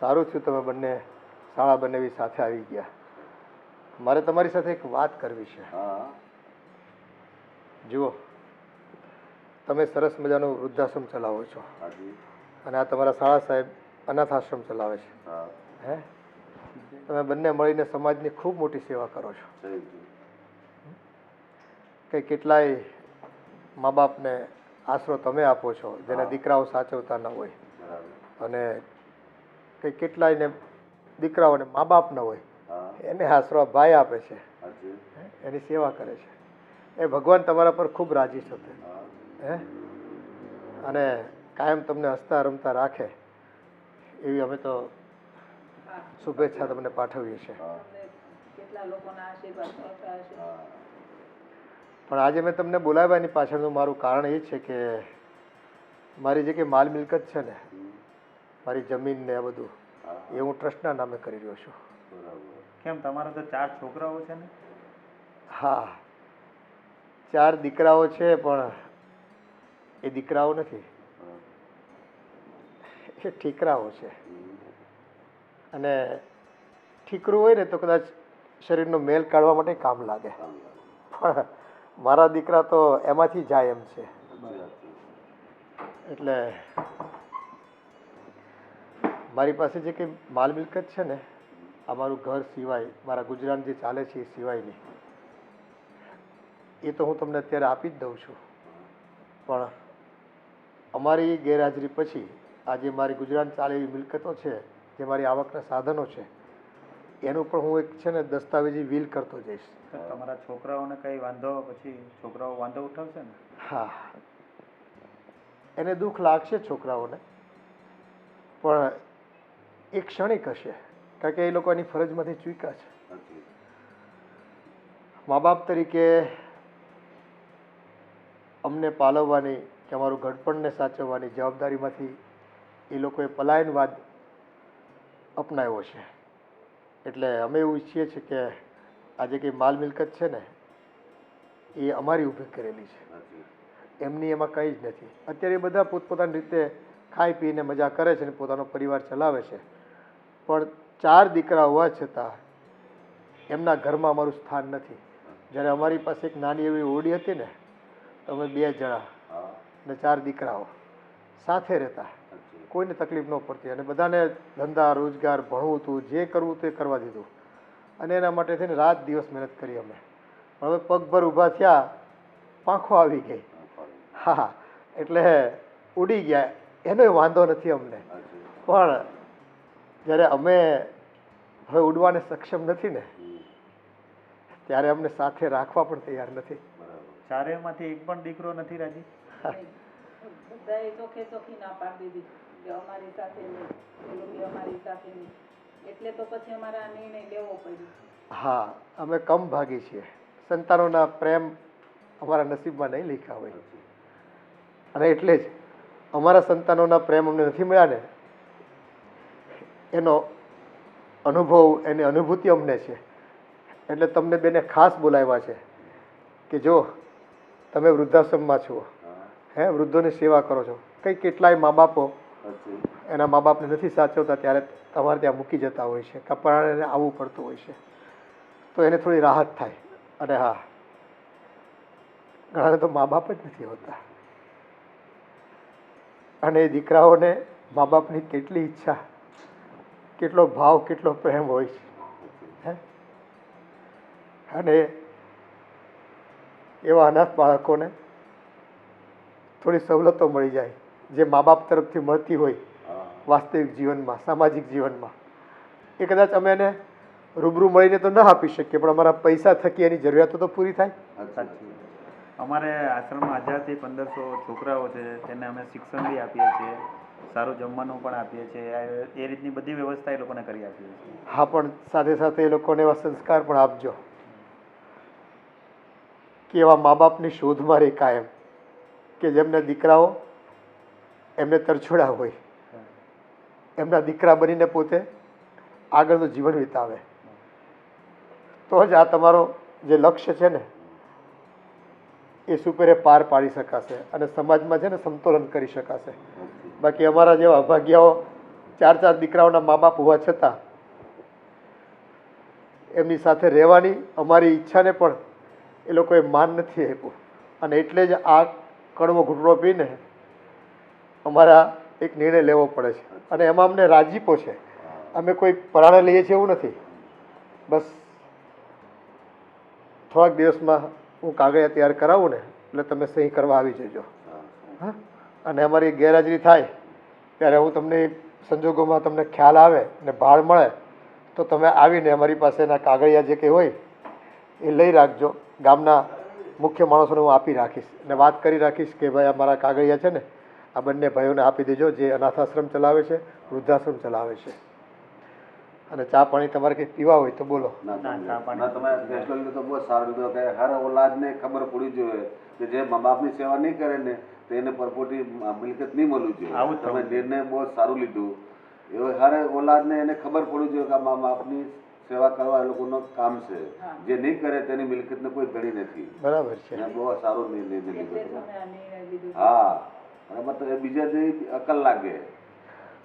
S3: સારું થયું તમે બંને શાળા બનેવી સાથે આવી ગયા. મારે તમારી સાથે એક વાત કરવી છે. જુઓ, તમે સરસ મજાનું વૃદ્ધાશ્રમ ચલાવો છો, અને આ તમારા શાળા સાહેબ અનાથ આશ્રમ ચલાવે છે. હે, તમે બંને મળીને સમાજની ખૂબ મોટી સેવા કરો છો. કે કેટલાય મા બાપને આશરો તમે આપો છો જેને દીકરાઓ સાચવતા ન હોય, અને કે કેટલાયને દીકરાઓને મા બાપ ન હોય એને આશરો ભાઈ આપે છે, એની સેવા કરે છે. એ ભગવાન તમારા પર ખૂબ રાજી થશે. હે, અને કાયમ તમને હસતા રમતા રાખે એવી અમે તો શુભેચ્છા તમને પાઠવીએ છીએ. પણ આજે મેં તમને બોલાવ્યા એની પાછળનું મારું કારણ એ છે કે મારી જે કંઈ માલ મિલકત છે ને, મારી જમીન ને આ બધું, એ હું ટ્રસ્ટના નામે કરી રહ્યો છું.
S8: કેમ, તમારા તો 4 છોકરાઓ છે ને?
S3: હા, 4 દીકરાઓ છે, પણ એ દીકરાઓ નથી, એ ઠીકરાઓ છે. અને ઠીકરું હોય ને તો કદાચ શરીરનો મેલ કાઢવા માટે કામ લાગે, પણ મારા દીકરા તો એમાંથી જાય એમ છે. એટલે મારી પાસે જે કંઈ માલ મિલકત છે ને, આ મારું ઘર સિવાય, મારા ગુજરાન જે ચાલે છે એ સિવાયની, એ તો હું તમને અત્યારે આપી જ દઉં છું. પણ અમારી ગેરહાજરી પછી આજે મારી ગુજરાન ચાલે એવી મિલકતો છે, જે મારી આવકના સાધનો છે, એનું પણ હું એક છે ને દસ્તાવેજી વીલ કરતો જઈશ.
S8: તો તમારા છોકરાઓને કંઈ વાંધો પછી છોકરાઓ વાંધો ઉઠાવશે ને?
S3: હા, એને દુઃખ લાગશે છોકરાઓને, પણ એ ક્ષણિક હશે, કારણ કે એ લોકો એની ફરજમાંથી ચૂક્યા છે. મા બાપ તરીકે અમને પાલવવાની કે અમારું ઘડપણને સાચવવાની જવાબદારીમાંથી એ લોકોએ પલાયનવાદ અપનાવ્યો છે. એટલે અમે એવું ઈચ્છીએ છીએ કે આજે કંઈ માલ મિલકત છે ને એ અમારી ઊભી કરેલી છે, એમની એમાં કંઈ જ નથી. અત્યારે એ બધા પોતપોતાની રીતે ખાઈ પીને મજા કરે છે ને પોતાનો પરિવાર ચલાવે છે, પણ 4 દીકરા હોવા છતાં એમના ઘરમાં અમારું સ્થાન નથી. જ્યારે અમારી પાસે એક નાની એવી ઓરડી હતી ને, તો અમે 2 જણા ને 4 દીકરાઓ સાથે રહેતા, કોઈને તકલીફ ન પડતી, અને બધાને ધંધા રોજગાર ભણવું હતું, જે કરવું હતું એ કરવા દીધું, અને એના માટે થઈને રાત દિવસ મહેનત કરી અમે. પણ હવે પગભર ઊભા થયા, પાંખો આવી ગઈ. હા, એટલે ઉડી ગયા, એનો વાંધો નથી અમને, પણ જ્યારે અમે હવે ઉડવાને સક્ષમ નથી ને, ત્યારે અમને સાથે રાખવા પણ તૈયાર નથી.
S8: ચારેયમાંથી એક પણ દીકરો નથી રાજી?
S4: બધાએ ચોખે ચોખી ના પાડી દીધી કે અમારી સાથે નહીં, પેલું બી અમારી સાથે નહીં, એટલે તો પછી અમારે આ નિર્ણય લેવો પડ્યો.
S3: હા, અમે કમ ભાગી છીએ, સંતાનોના પ્રેમ અમારા નસીબમાં નહીં લખ્યા હોય, અને એટલે જ અમારા સંતાનોના પ્રેમ અમને નથી મળ્યા ને, એનો અનુભવ, એની અનુભૂતિ અમને છે. એટલે તમને બેને ખાસ બોલાવ્યા છે કે જો તમે વૃદ્ધાશ્રમમાં છો, વૃદ્ધોની સેવા કરો છો, કેટલાય મા બાપો એના મા બાપને નથી સાચવતા, ત્યારે તમારે ત્યાં મૂકી જતા હોય છે, કપડાને આવવું પડતું હોય છે, તો એને થોડી રાહત થાય. અને હા, ઘણાને તો મા બાપ જ નથી હોતા, અને એ દીકરાઓને મા બાપની કેટલી ઈચ્છા, કેટલો ભાવ, કેટલો પ્રેમ હોય છે. અને એવા અનાથ બાળકોને થોડી સવલતો મળી જાય, જે મા બાપ તરફથી મળતી હોય વાસ્તવિક જીવનમાં, સામાજિક જીવનમાં, એ કદાચ અમે એને રૂબરૂ મળીને તો ન આપી શકીએ, પણ અમારા પૈસા થકી એની જરૂરિયાતો તો પૂરી થાય.
S8: સાચી. અમારે આશ્રમમાં 1000 થી 1500 છોકરાઓ છે, તેને અમે શિક્ષણ બી આપીએ છીએ, સારું જમવાનું પણ આપીએ છીએ, એ રીતની બધી વ્યવસ્થા એ લોકોને કરી આપીએ છીએ.
S3: હા, પણ સાથે સાથે એ લોકોને એવા સંસ્કાર પણ આપજો કે એવા મા બાપની શોધમાં રહે કાયમ, કે જેમને દીકરાઓ એમને તરછોડા હોય, એમના દીકરા બનીને પોતે આગળનું જીવન વિતાવે, તો જ આ તમારો જે લક્ષ્ય છે ને એ સુપેરે પાર પાડી શકાશે, અને સમાજમાં છે ને સમતોલન કરી શકાશે. બાકી અમારા જેવા અભાગ્યાઓ 4 દીકરાઓના મા બાપ હોવા છતાં એમની સાથે રહેવાની અમારી ઈચ્છાને પણ એ લોકોએ માન નથી આપ્યું, અને એટલે જ આ કડવો ઘૂંટડો પીને અમારા એક નિર્ણય લેવો પડે છે. અને એમાં અમને રાજીપો છે, અમે કોઈ પરાણે લઈએ છીએ એવું નથી. બસ થોડાક દિવસમાં હું કાગળિયા તૈયાર કરાવું ને એટલે તમે સહી કરવા આવી જજો. હા, અને અમારી ગેરહાજરી થાય ત્યારે હું તમને સંજોગોમાં તમને ખ્યાલ આવે ને ભાળ મળે તો તમે આવીને અમારી પાસેના કાગળિયા જે કંઈ હોય એ લઈ રાખજો. ગામના મુખ્ય માણસોને હું આપી રાખીશ અને વાત કરી રાખીશ કે ભાઈ અમારા કાગળિયા છે ને આ બંને ભાઈઓને આપી દેજો, જે અનાથાશ્રમ ચલાવે છે, વૃદ્ધાશ્રમ ચલાવે છે. અને ચા પાણી તમારે કંઈ પીવા હોય તો બોલો.
S9: ના તમે ફેસલો લીધો તો બહુ સારો લીધો કે હર ઓલાદને ખબર પડી જોઈએ કે જે મા બાપની સેવા નહીં કરે ને તો એને પરપોટી મિલકત નહીં મળવું જોઈએ. તમે નિર્ણય બહુ સારું લીધું. એવું હર ઓલાદને એને ખબર પડવી જોઈએ કે મા બાપની સેવા કરવા એ લોકોનું કામ છે, જે નહીં કરે તેની મિલકતને કોઈ ગણી નથી.
S3: બરાબર છે,
S9: બહુ સારો નિર્ણય લીધો. હા, બરાબર. તો એ બીજા જે અકલ લાગે.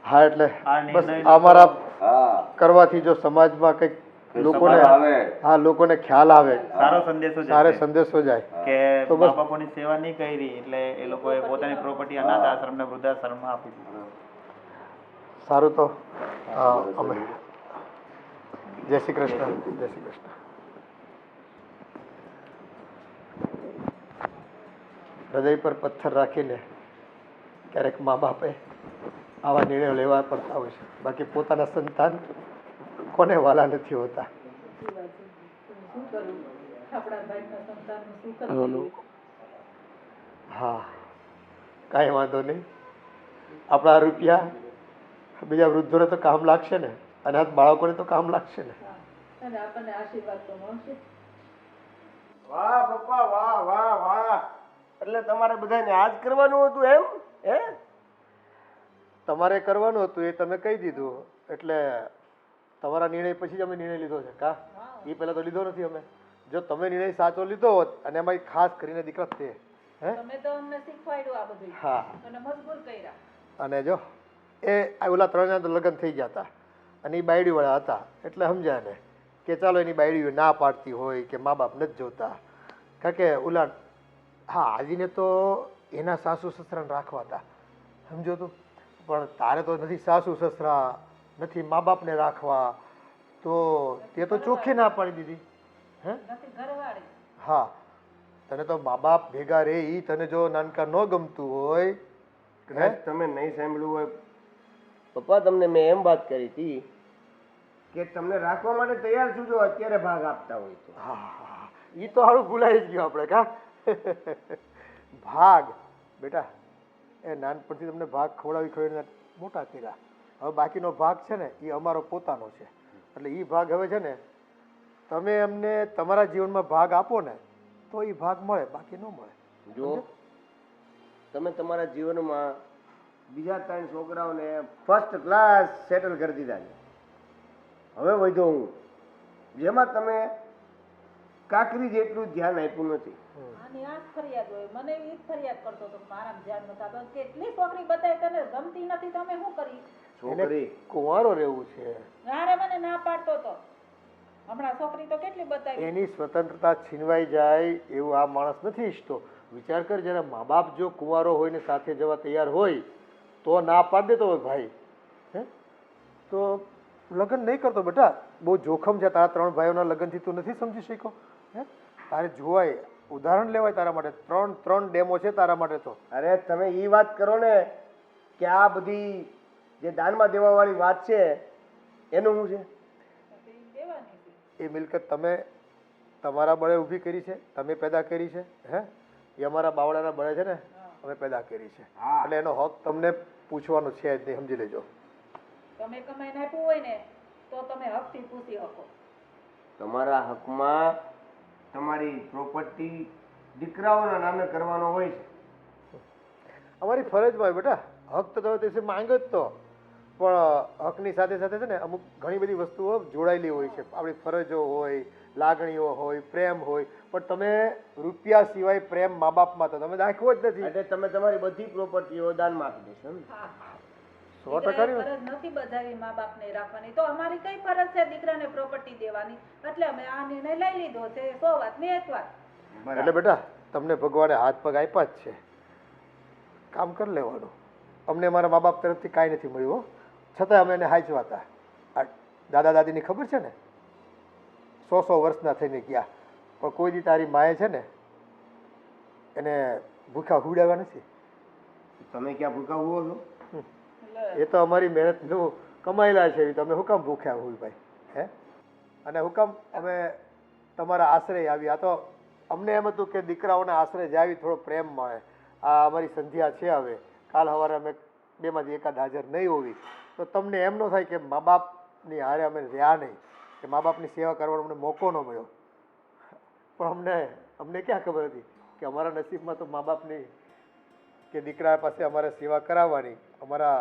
S3: હા, એટલે બસ અમારા
S9: હા
S3: કરવાથી જો સમાજમાં કંઈક લોકોને હા લોકોને ખ્યાલ આવે, સારો સંદેશો જાય
S8: કે મા બાપોની સેવા નહીં કરી એટલે એ લોકોએ પોતાની પ્રોપર્ટી અનાથ આશ્રમ ને વૃદ્ધાશ્રમમાં આપી દીધી.
S3: સારું, તો અમે જય શ્રી કૃષ્ણ. જય શ્રી કૃષ્ણ. હૃદય પર પથ્થર રાખીને ક્યારેક મા બાપે આવા નિર્ણયો લેવા પડતા હોય છે. બાકી પોતાના સંતાન કોને વાલા નથી હોતા.
S4: સાચી વાત છે. પણ શું કરવું? આપણા ભાઈના સંતાનનું શું કરવું?
S3: હા, કાંઈ વાંધો નહીં. આપણા રૂપિયા બીજા વૃદ્ધોને તો કામ લાગશે ને, અનાથ બાળકોને તો કામ લાગશે ને.
S4: અને આપણને આશીર્વાદ તો મળશે.
S7: વાહ પપ્પા, વાહ વાહ વાહ. એટલે તમારે બધાને આજ કરવાનું હતું એમ? હે?
S3: તમારે કરવાનું હતું એ તમે કહી દીધું, એટલે તમારા નિર્ણય પછી જ અમે નિર્ણય લીધો છે. કા એ પહેલા તો લીધો નથી અમે. જો તમે નિર્ણય સાચો લીધો હોત, અને એમાં ખાસ કરીને દીકરા તે હે,
S4: તમે તો અમને શીખવાડ્યું આ બધું.
S3: હા,
S4: અને મજબૂર કર્યા.
S3: અને જો આ ઓલા 3 જણા તો લગ્ન થઈ ગયા હતા, અને એ બાયડી વાળા હતા, એટલે સમજ્યા ને કે ચાલો એની બાયડી ના પાડતી હોય કે મા બાપ નથી જોતા. કારણ કે ઓલા હા આજીને તો એના સાસુ સસરાને રાખવા હતા, સમજો તું. પણ તારે તો નથી સાસુ સસરા, નથી મા બાપને રાખવા, તો તે તો ચોખ્ખી ના પાડી દીધી. હે,
S4: નથી ઘરવાળી.
S3: હા, તને તો મા બાપ ભેગા રહે એ તને જો નાનકા ન ગમતું હોય.
S7: કદાચ તમે નહીં સાંભળ્યું હોય પપ્પા, તમને મેં એમ વાત કરી હતી કે તમને રાખવા માટે તૈયાર છું જો અત્યારે ભાગ આપતા હોય તો.
S3: હા, એ તો હારું ભૂલાઈ જ ગયું આપણે. કા ભાગ બેટા, એ નાનપણથી તમને ભાગ ખવડાવીને મોટા કર્યા. હવે બાકીનો ભાગ છે ને એ અમારો પોતાનો છે. એટલે એ ભાગ હવે છે ને તમે અમને તમારા જીવનમાં ભાગ આપો ને તો એ ભાગ મળે, બાકી ન મળે.
S7: જો તમે તમારા જીવનમાં બીજા 3 છોકરાઓને ફર્સ્ટ ક્લાસ સેટલ કરી દીધા છે. હવે વધ્યો હું, જેમાં તમે કાકરી જેટલું ધ્યાન આપ્યું નથી.
S4: આની આ જ ફરિયાદ હોય. મને એ જ ફરિયાદ કરતો હતો મારા ધ્યાન નતા તો કેટલી છોકરી બતાવી તને ગમતી નથી, તમે શું કરી?
S7: છોકરી
S3: કુંવારો રહેવું છે.
S4: અરે મને ના પાડતો તો. હમણાં છોકરી તો કેટલી બતાવી.
S3: એની સ્વતંત્રતા છીનવાઈ જાય એવું આ માણસ નથી ઈચ્છતો. વિચાર કર, જ્યારે મા બાપ જો કુંવારો હોય ને સાથે જવા તૈયાર હોય તો ના પાડી દેતો હોય ભાઈ. હે, તો લગ્ન નહીં કરતો બેટા. બહુ જોખમ છે. તારા 3 ભાઈઓના લગ્નથી તું નથી સમજી શક્યો? હે, તારે જોવાય, ઉદાહરણ લેવાય તારા માટે. 3 ડેમો છે તારા માટે તો.
S7: અરે તમે એ વાત કરો ને કે આ બધી જે દાનમાં દેવા વાળી વાત છે એનું શું છે?
S3: એ મિલકત તમે તમારા બળે ઊભી કરી છે, તમે પેદા કરી છે. હે, એ અમારા બાવળાના બળે છે ને અમે પેદા કરી છે. એટલે એનો હક તમને પૂછવાનો છે જ નહીં, સમજી લેજો.
S4: તમે કમાઈને આપ્યું હોય ને તો તમે હકથી પૂછી શકો.
S7: તમારા હકમાં તમારી પ્રોપર્ટી દીકરાઓના નામે કરવાનો હોય છે.
S3: અમારી ફરજમાં હોય બેટા. હક તો તમે તે માંગ્યો જ તો, પણ હકની સાથે સાથે છે ને અમુક ઘણી બધી વસ્તુઓ જોડાયેલી હોય છે. આપણી ફરજો હોય, લાગણીઓ હોય, પ્રેમ હોય, પણ તમે રૂપિયા સિવાય પ્રેમ મા બાપમાં તો તમે દાખવો જ નથી.
S7: એટલે તમે તમારી બધી પ્રોપર્ટીઓ દાનમાં આપી દેશો ને?
S3: 100%
S4: ફરજ નથી બજાવી મા બાપને રાખવાની, તો અમારી કઈ ફરજ છે દીકરાને પ્રોપર્ટી દેવાની? એટલે અમે આ નિર્ણય લઈ લીધો છે. 100 વાત ને 1 વાત.
S3: એટલે બેટા તમને ભગવાને હાથ પગ આપ્યા જ છે, કામ કરી લેવાનું. અમને અમારા મા બાપ તરફથી કાંઈ નથી મળ્યું, છતાં અમે એને હાચવા હતા. આ દાદા દાદીની ખબર છે ને, 100 વર્ષના થઈને ગયા, પણ કોઈ દી તારી માએ છે ને એને ભૂખા હુડાવ્યા નથી.
S7: તમે ક્યાં ભૂખા હુઓ છો?
S3: એ તો અમારી મહેનતનું કમાયેલા છે. તમે હું કામ ભૂખ્યા હોય ભાઈ? હે, અને હું કામ અમે તમારા આશ્રય આવી? આ તો અમને એમ હતું કે દીકરાઓના આશ્રય જાવી થોડો પ્રેમ મળે. આ અમારી સંધ્યા છે. હવે કાલ સવારે અમે 2 માંથી એકાદ હાજર નહીં હોવી તો તમને એમ ન થાય કે મા બાપની હારે અમે રહ્યા નહીં, કે મા બાપની સેવા કરવાનો અમને મોકો ન મળ્યો. પણ અમને ક્યાં ખબર હતી કે અમારા નસીબમાં તો મા બાપની કે દીકરા પાસે અમારે સેવા કરાવવાની અમારા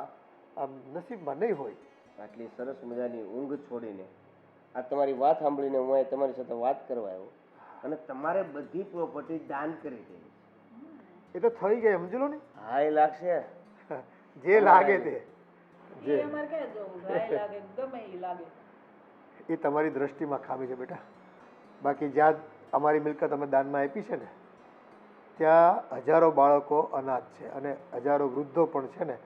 S3: આમ નસીબમાં નહીં હોય.
S7: આટલી સરસ મજાની ઊંઘ છોડીને આ તમારી વાત સાંભળીને હું અહીં તમારી સાથે વાત કરવા આવ્યો, અને તમારે બધી પ્રોપર્ટી દાન કરી દે.
S3: એ તો થઈ ગઈ, સમજી લો ને.
S7: હા, એ લાગશે
S3: જે લાગે તે.
S4: એ અમારે ક્યાં જવું? ગાય લાગે ગમે એ લાગે.
S3: એ તમારી દ્રષ્ટિમાં ખામી છે બેટા. બાકી જ્યાં અમારી મિલકત અમે દાનમાં આપી છે ને ત્યાં હજારો બાળકો અનાથ છે, અને હજારો વૃદ્ધો પણ છે ને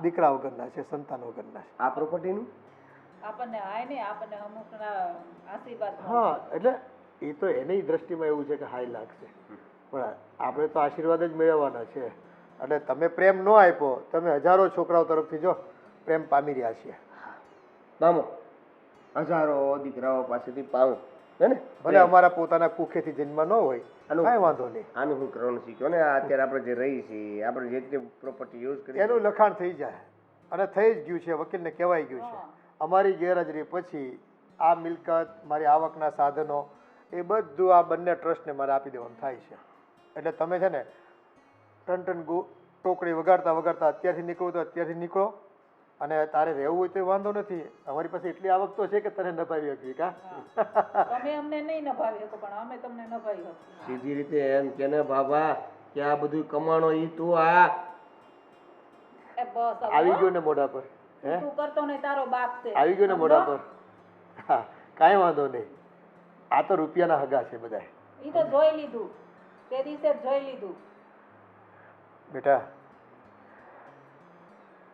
S3: દીકરા વગરના છે, સંતાન વગરના છે.
S7: આ પ્રોપર્ટીનું
S4: આપણને હાય ને આપણને અમુકના આશીર્વાદ.
S3: હા, એટલે એ તો એની દ્રષ્ટિમાં એવું છે કે હાય લાગશે, પણ આપણે તો આશીર્વાદ જ મેળવવાના છે. એટલે તમે પ્રેમ ન આપ્યો, તમે હજારો છોકરાઓ તરફથી જો પ્રેમ પામી રહ્યા છીએ.
S7: મામો હજારો દીકરાઓ પાસેથી પાઉં હે ને
S3: ભલે અમારા પોતાના કુખેથી જન્મ ન હોય, કાંઈ વાંધો નહીં.
S7: આનું હું કરવાનું શીખ્યો ને અત્યારે આપણે જે રહી છીએ, આપણે જે રીતે પ્રોપર્ટી યુઝ કરી
S3: એનું લખાણ થઈ જાય અને થઈ જ ગયું છે, વકીલને કહેવાઈ ગયું છે. અમારી ગેરહાજરી પછી આ મિલકત, મારી આવકના સાધનો એ બધું આ બંને ટ્રસ્ટને મારે આપી દેવાનું થાય છે. એટલે તમે છે ને ટન ટોકરી વગાડતા વગાડતા અત્યારથી નીકળો તો અત્યારથી નીકળો, અને તારે રહેવું હોય તો વાંધો નથી. અમારી પાસે એટલી આવક તો છે કે તને નભાવી શકીએ. કા
S4: તમે અમને નહીં નભાવી શકો પણ અમે તમને નભાવી શકીએ.
S7: સીધી રીતે એમ કે ને બાબા કે આ બધું કમાણો ઈ તું આ
S4: એ બસ હવે
S3: આવી ગયો ને મોઢા પર, હે
S4: તું કરતો નહીં, તારો બાપ છે.
S3: આવી ગયો ને મોઢા પર. હા, કાંઈ વાંધો નહીં. આ તો રૂપિયાના હગા છે બધા.
S4: ઈ તો જોઈ લીધું, તે દિવસે જ જોઈ લીધું.
S3: બેટા,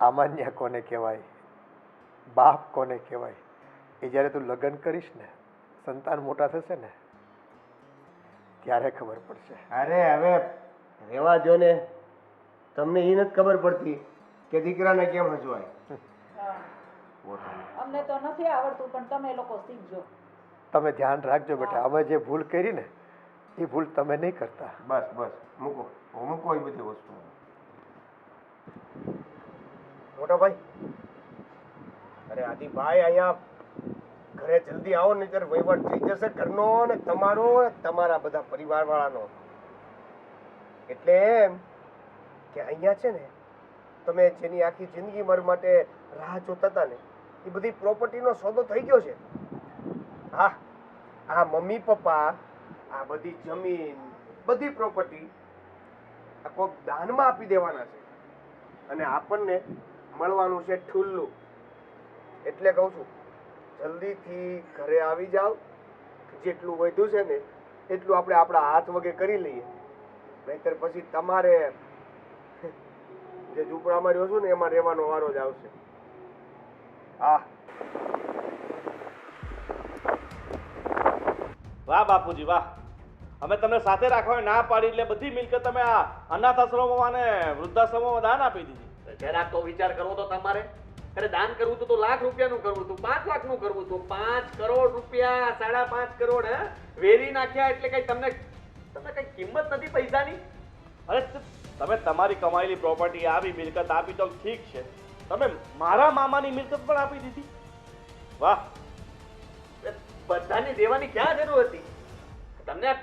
S3: આમાન્ય કોને કહેવાય, બાપ કોને કહેવાય, એ જ્યારે તું લગ્ન કરીશ ને, સંતાન મોટા થશે ને, ત્યારે ખબર પડશે.
S7: અરે હવે રેવા જો ને, તમને એ નથી ખબર પડતી કે દીકરાને કેમ હસવાય.
S4: હા. અમને તો નથી આવડતું પણ તમે લોકો શીખજો.
S3: તમે ધ્યાન રાખજો બેટા, અમે જે ભૂલ કરી ને એ ભૂલ તમે નહીં કરતા.
S7: બસ બસ મૂકો, મૂકો એ બધી વસ્તુ. મોટા ભાઈ, અરે આદિભાઈ અહીંયા ઘરે જલ્દી આવો, નહીંતર વહીવટ થઈ જશે ઘરનો ને તમારો ને તમારા બધા પરિવાર વાળાનો. એટલે એમ કે અહીંયા છે ને તમે જેની આખી જિંદગી મારી માટે રાહ જોતા હતા ને, એ બધી પ્રોપર્ટીનો સોદો થઈ ગયો છે. હા, આ મમ્મી પપ્પા આ બધી જમીન, બધી પ્રોપર્ટી આ કોક દાનમાં આપી દેવાના છે, અને આપણને મળવાનું છે ઠુલ્લું. એટલે કહું છું જલ્દીથી ઘરે આવી જાઓ. જેટલું વધ્યું છે ને એટલું આપણે આપણા હાથ વગે કરી લઈએ, નહીતર પછી તમારે જે ઝૂંપડામાં રહ્યો છું ને એમાં રહેવાનો વારો જ આવશે. હા,
S1: વાહ બાપુજી વાહ, અમે તમને સાથે રાખવાની ના પાડી એટલે બધી મિલકત તમે આ અનાથ આશ્રમોમાં અને વૃદ્ધાશ્રમોમાં દાન આપી દીધી.
S2: જરાક તો વિચાર કરવો તો તમારે. અરે દાન કરવું તો 1 લાખ રૂપિયાનું કરવું હતું, 5 લાખનું કરવું હતું, 5 કરોડ રૂપિયા, 5.5 કરોડ હે વેરી નાખ્યા. એટલે કઈ તમને કઈ કિંમત નથી પૈસાની.
S1: અરે તમે તમારી કમાયેલી પ્રોપર્ટી આવી મિલકત આપી તો ઠીક છે, તમે મારા મામાની મિલકત પણ આપી દીધી. વાહ,
S2: બધાની દેવાની ક્યાં જરૂર હતી? તમને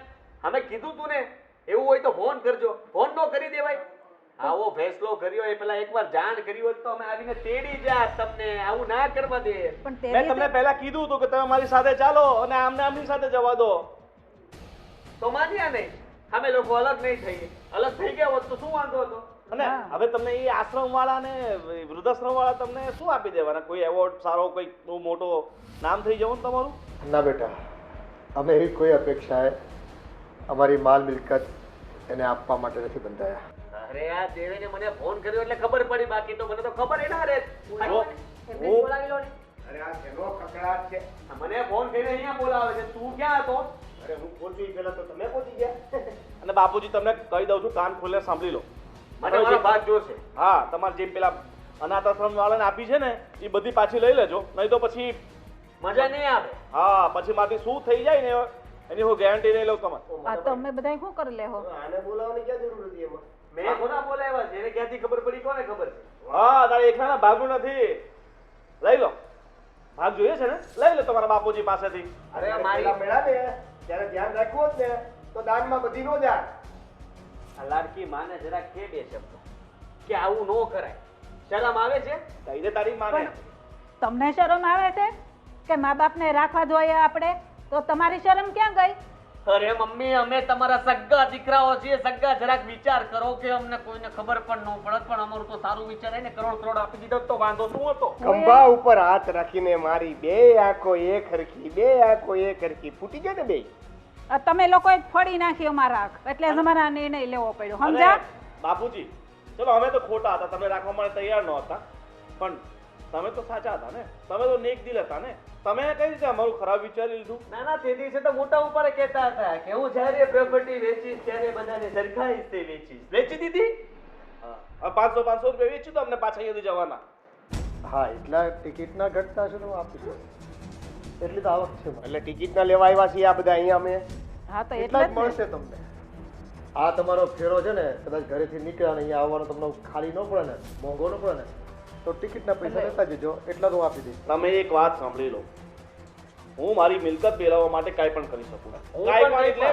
S2: અમે કીધું તું ને એવું હોય તો ફોન કરજો, ફોન નો કરી દેવાય. આવો ફેસલો કર્યો એ પેલા એકવાર જાણ કરી હોત તો અમે આવીને તેડી જાત તમને. આવું ના કરવા દે.
S4: પણ
S1: મેં તમને પહેલા કીધું હતું કે તમે મારી સાથે ચાલો અને આમને આમની સાથે જવા દો.
S2: તો માન્યા નહીં. અમે લોકો અલગ નહીં થઈએ. અલગ થઈ ગયા હોત તો શું વાંધો હતો?
S1: અને હવે તમને એ આશ્રમ વાળા ને વૃદ્ધાશ્રમ વાળા તમને શું આપી દેવાના? કોઈ એવોર્ડ સારો, કોઈ બહુ મોટો નામ થઈ જવું ને તમારું?
S3: ના બેટા, અમે એવી કોઈ અપેક્ષાએ અમારી માલ મિલકત એને આપવા માટે નથી બંધાયા.
S2: અરે આ દેવેને મને ફોન કર્યો એટલે ખબર પડી, બાકી તો મને તો ખબર ના રહે. બોલાવી લો ને.
S7: અરે આ શેનો કકડાટ છે?
S2: મને ફોન કરીને અહીંયા બોલાવે છે. તું ક્યાં હતો?
S7: અરે હું પહોંચ્યું એ પહેલા તો તમે પહોંચી ગયા.
S1: અને બાપુજી તમને કહી દઉં છું, કાન ખોલીને સાંભળી લો.
S2: મને મારો ભાગ જોશે.
S1: હા, તમારે જેમ પેલા અનાથ આશ્રમ વાળાને આપી છે ને એ બધી પાછી લઈ લેજો, નહીં તો પછી
S2: મજા નહીં આવે.
S1: હા, પછી માથી શું થઈ જાય ને એની હું ગેરંટી નહીં લઉં તમારે.
S4: આ તો અમે બધા શું કરી લેહો?
S7: આને બોલાવવાની ક્યાં જરૂર હતી એમાં?
S2: મેં કોના બોલાવ્યા છે? એને ક્યાંથી ખબર પડી? કોને ખબર છે?
S1: હા, તારે એકલાના ભાગનું નથી. લઈ લો, ભાગ જોઈએ છે ને, લઈ લો તમારા બાપુજી પાસેથી.
S2: અરે
S7: પેલા
S2: મારી
S7: મેળા ને ત્યારે ધ્યાન રાખવું હોત ને તો દાનમાં બધી નો જાય.
S2: આ લાડકી માને જરા કે બે શબ્દ કે આવું નો કરાય. શરમ આવે છે?
S1: કહી દે તારી માને.
S4: તમને શરમ આવે છે કે મા બાપને રાખવા જોઈએ આપણે? તો તમારી શરમ ક્યાં ગઈ?
S2: અરે મમ્મી, અમે તમારા સગા દીકરાઓ છીએ. સગા જરાક વિચાર કરો કે અમને કોઈને ખબર પણ ન પડત, પણ અમારું તો સારું વિચારાય ને. કરોડ આપી દીધો તો વાંધો શું હતો?
S7: ખંભા ઉપર હાથ રાખીને મારી બે આંખો એક હરખી, બે આંખો એક હરખી ફૂટી જાય ને બે.
S4: આ તમે લોકોએ જ ફોડી નાખી અમારા આંખ, એટલે જ અમારે આ નિર્ણય લેવો પડ્યો.
S1: અને
S4: સમજ્યા?
S1: બાપુજી, ચલો અમે તો ખોટા હતા, તમે રાખવા માટે તૈયાર ન હતા, પણ તમે તો સાચા હતા ને, તમે તો નેક દિલ હતા ને. તમે કઈ રીતે અમારું ખરાબ વિચારી લીધું?
S2: ના ના, તે દિવસે તો મોટા ઉપર કહેતા હતા કે હું જ્યારે પ્રોપર્ટી વેચીશ ત્યારે બધાને સરખા હિસ્સે વેચીશ. વેચી દીધી.
S1: હા, 500 રૂપિયા વેચી તો અમને પાછા અહીંયાથી જવાના.
S3: હા એટલા ટિકિટના ઘટતા હશે તો હું આપી દઈશ. એટલી તો આવક છે મારી.
S7: એટલે ટિકિટના લેવા આવ્યા છીએ આ બધા અહીંયા અમે.
S4: હા તો
S3: એટલા
S4: એટલે
S3: જ
S4: જ ને.
S3: મળશે તમને. આ તમારો ફેરો છે ને કદાચ ઘરેથી નીકળ્યા ને અહીંયા આવવાનો તમને ખાલી ન પડે ને મોંઘો ન પડે ને તો ટિકિટના પૈસા લેતા જજો. એટલા તો હું આપી દઈશ.
S1: તમે એક વાત સાંભળી લો, હું મારી મિલકત મેળવવા માટે કાંઈ પણ કરી શકું.
S2: હું
S1: કાંઈ
S2: પણ
S1: પણ એટલે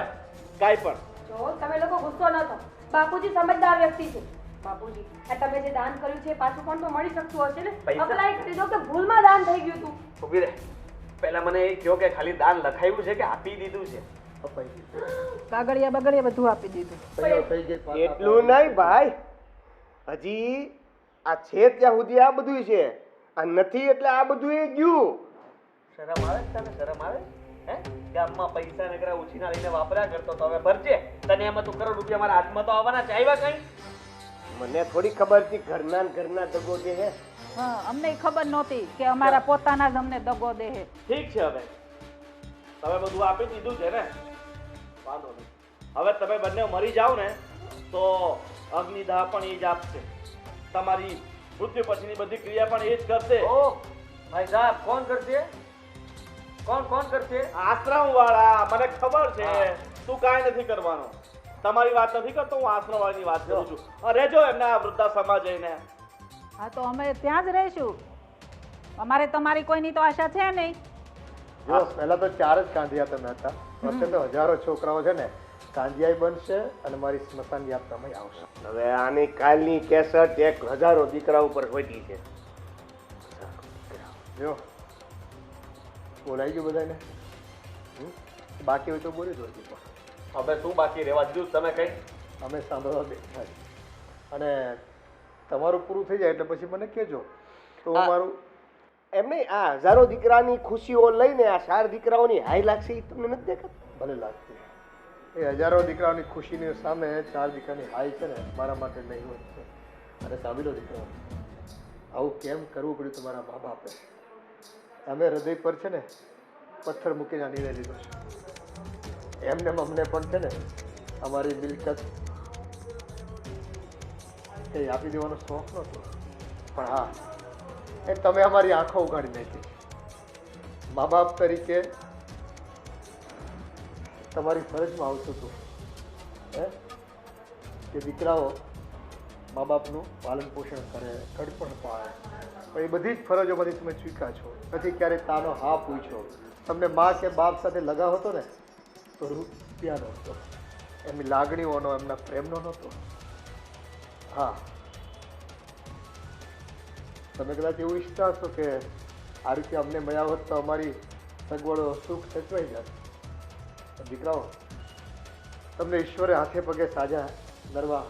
S1: કાંઈ પણ.
S6: જો તમે લોકો ગુસ્સો ન થો. બાપુજી સમજદાર વ્યક્તિ છે. બાપુજી આ તમે જે દાન કર્યું છે એ પાછું પણ તો મળી શકતું હશે ને.
S2: પૈસા?
S6: અપ્લાય કરી દો કે ભૂલમાં દાન થઈ ગયું હતું.
S2: ઊભી રહે. પહેલા મને એ કહો કે ખાલી દાન લખાયું છે કે આપી દીધું છે?
S3: અપાઈ દીધું.
S4: કાગળિયા બગડિયા બધું આપી દીધું.
S3: સહીઓ થઈ ગઈ. પાછા
S7: એટલું નહીં ભાઈ, હજી આ છે ત્યાં સુધી આ બધું છે, આ નથી એટલે આ બધું ગયું.
S2: શરમ આવે છે તને? શરમ આવે હે? ગામમાં પૈસા નકરા ઉછીના લઈને વાપર્યા કરતો તો હવે ભરજે. તને એમાં તું કરોડ રૂપિયા મારા હાથમાં તો આવવાના છે. આવ્યા કઈ?
S7: મને થોડી ખબર હતી ઘરના ને ઘરના દગો દે હે.
S4: હા અમને ખબર નહોતી કે અમારા પોતાના જ અમને દગો દે હે.
S1: ઠીક છે, હવે તમે બધું આપી દીધું છે ને, વાંધો નહીં. હવે તમે બંને મરી જાઓ ને તો અગ્નિદાહ પણ એ જ આપશે. તમારી મૃત્યુ પછીની બધી ક્રિયા પણ એ જ કરશે.
S2: ઓ ભાઈ સાહેબ, કોણ કરશે? કોણ કરશે?
S1: આશ્રમ વાળા, મને ખબર છે.
S2: હા.
S1: તું કાંઈ નથી કરવાનો. તમારી વાત નથી કરતો, હું આશ્રમ વાળાની વાત કરું છું. રહેજો એમના વૃદ્ધાશ્રમમાં જઈને.
S4: હા તો અમે ત્યાં જ રહીશું. અમારે તમારી કોઈની તો આશા છે નહીં.
S3: જો પહેલા તો 4 જ કાંધિયા તમે હતા. અત્યારે તો હજારો છોકરાઓ છે ને કાંધિયાઈ બનશે અને મારી સ્મશાન યાત્રામાં આવશે.
S7: હવે આની કાલની કેસેટ 1000 દીકરા ઉપર ખોટી છે.
S3: જો બોલાઈ ગયું બધાને. બાકી હોય તો બોલી દો.
S2: હવે શું બાકી રહેવા દીધું તમે કઈ?
S3: અમે સાંભળવા બેઠા છીએ અને તમારું પૂરું થઈ જાય એટલે પછી મને કહેજો તો હું મારું.
S7: એમ નહીં, આ 1000 દીકરાની ખુશીઓ લઈને આ 4 દીકરાઓની હાઈ લાગશે એ તમને નથી દેખાતું?
S3: ભલે લાગતી. એ હજારો દીકરાઓની ખુશીની સામે 4 દીકરાની હાઈ છે ને મારા માટે નહીં હોય છે. અને સાંભળી લો દીકરાઓ, આવું કેમ કરવું પડ્યું તમારા મા બાપે? અમે હૃદય પર છે ને પથ્થર મૂકીને આ નિર્ણય લીધો છે. એમને અમને પણ છે ને અમારી મિલકત કંઈ આપી દેવાનો શોખ નહોતો, પણ હા એ તમે અમારી આંખો ઉગાડી નાખી. મા બાપ તરીકે તમારી ફરજમાં આવતું હતું હે કે દીકરાઓ મા બાપનું પાલન પોષણ કરે, ઘડપણ પાળે. પણ એ બધી જ ફરજોમાંથી તમે ચૂક્યા છો. નથી ક્યારેય તાનો હા પૂછ્યો. તમને મા કે બાપ સાથે લગાવ હતો ને તો રૂપિયાનો હતો, એમની લાગણીઓનો, એમના પ્રેમનો નહોતો. હા તમે કદાચ એવું ઈચ્છતા હશો કે આ રીતે અમને મળ્યા હોત તો અમારી સગવડો સુખ સચવાઈ જાય. દીકરાઓ, તમને ઈશ્વરે હાથે પગે સાજા નરવા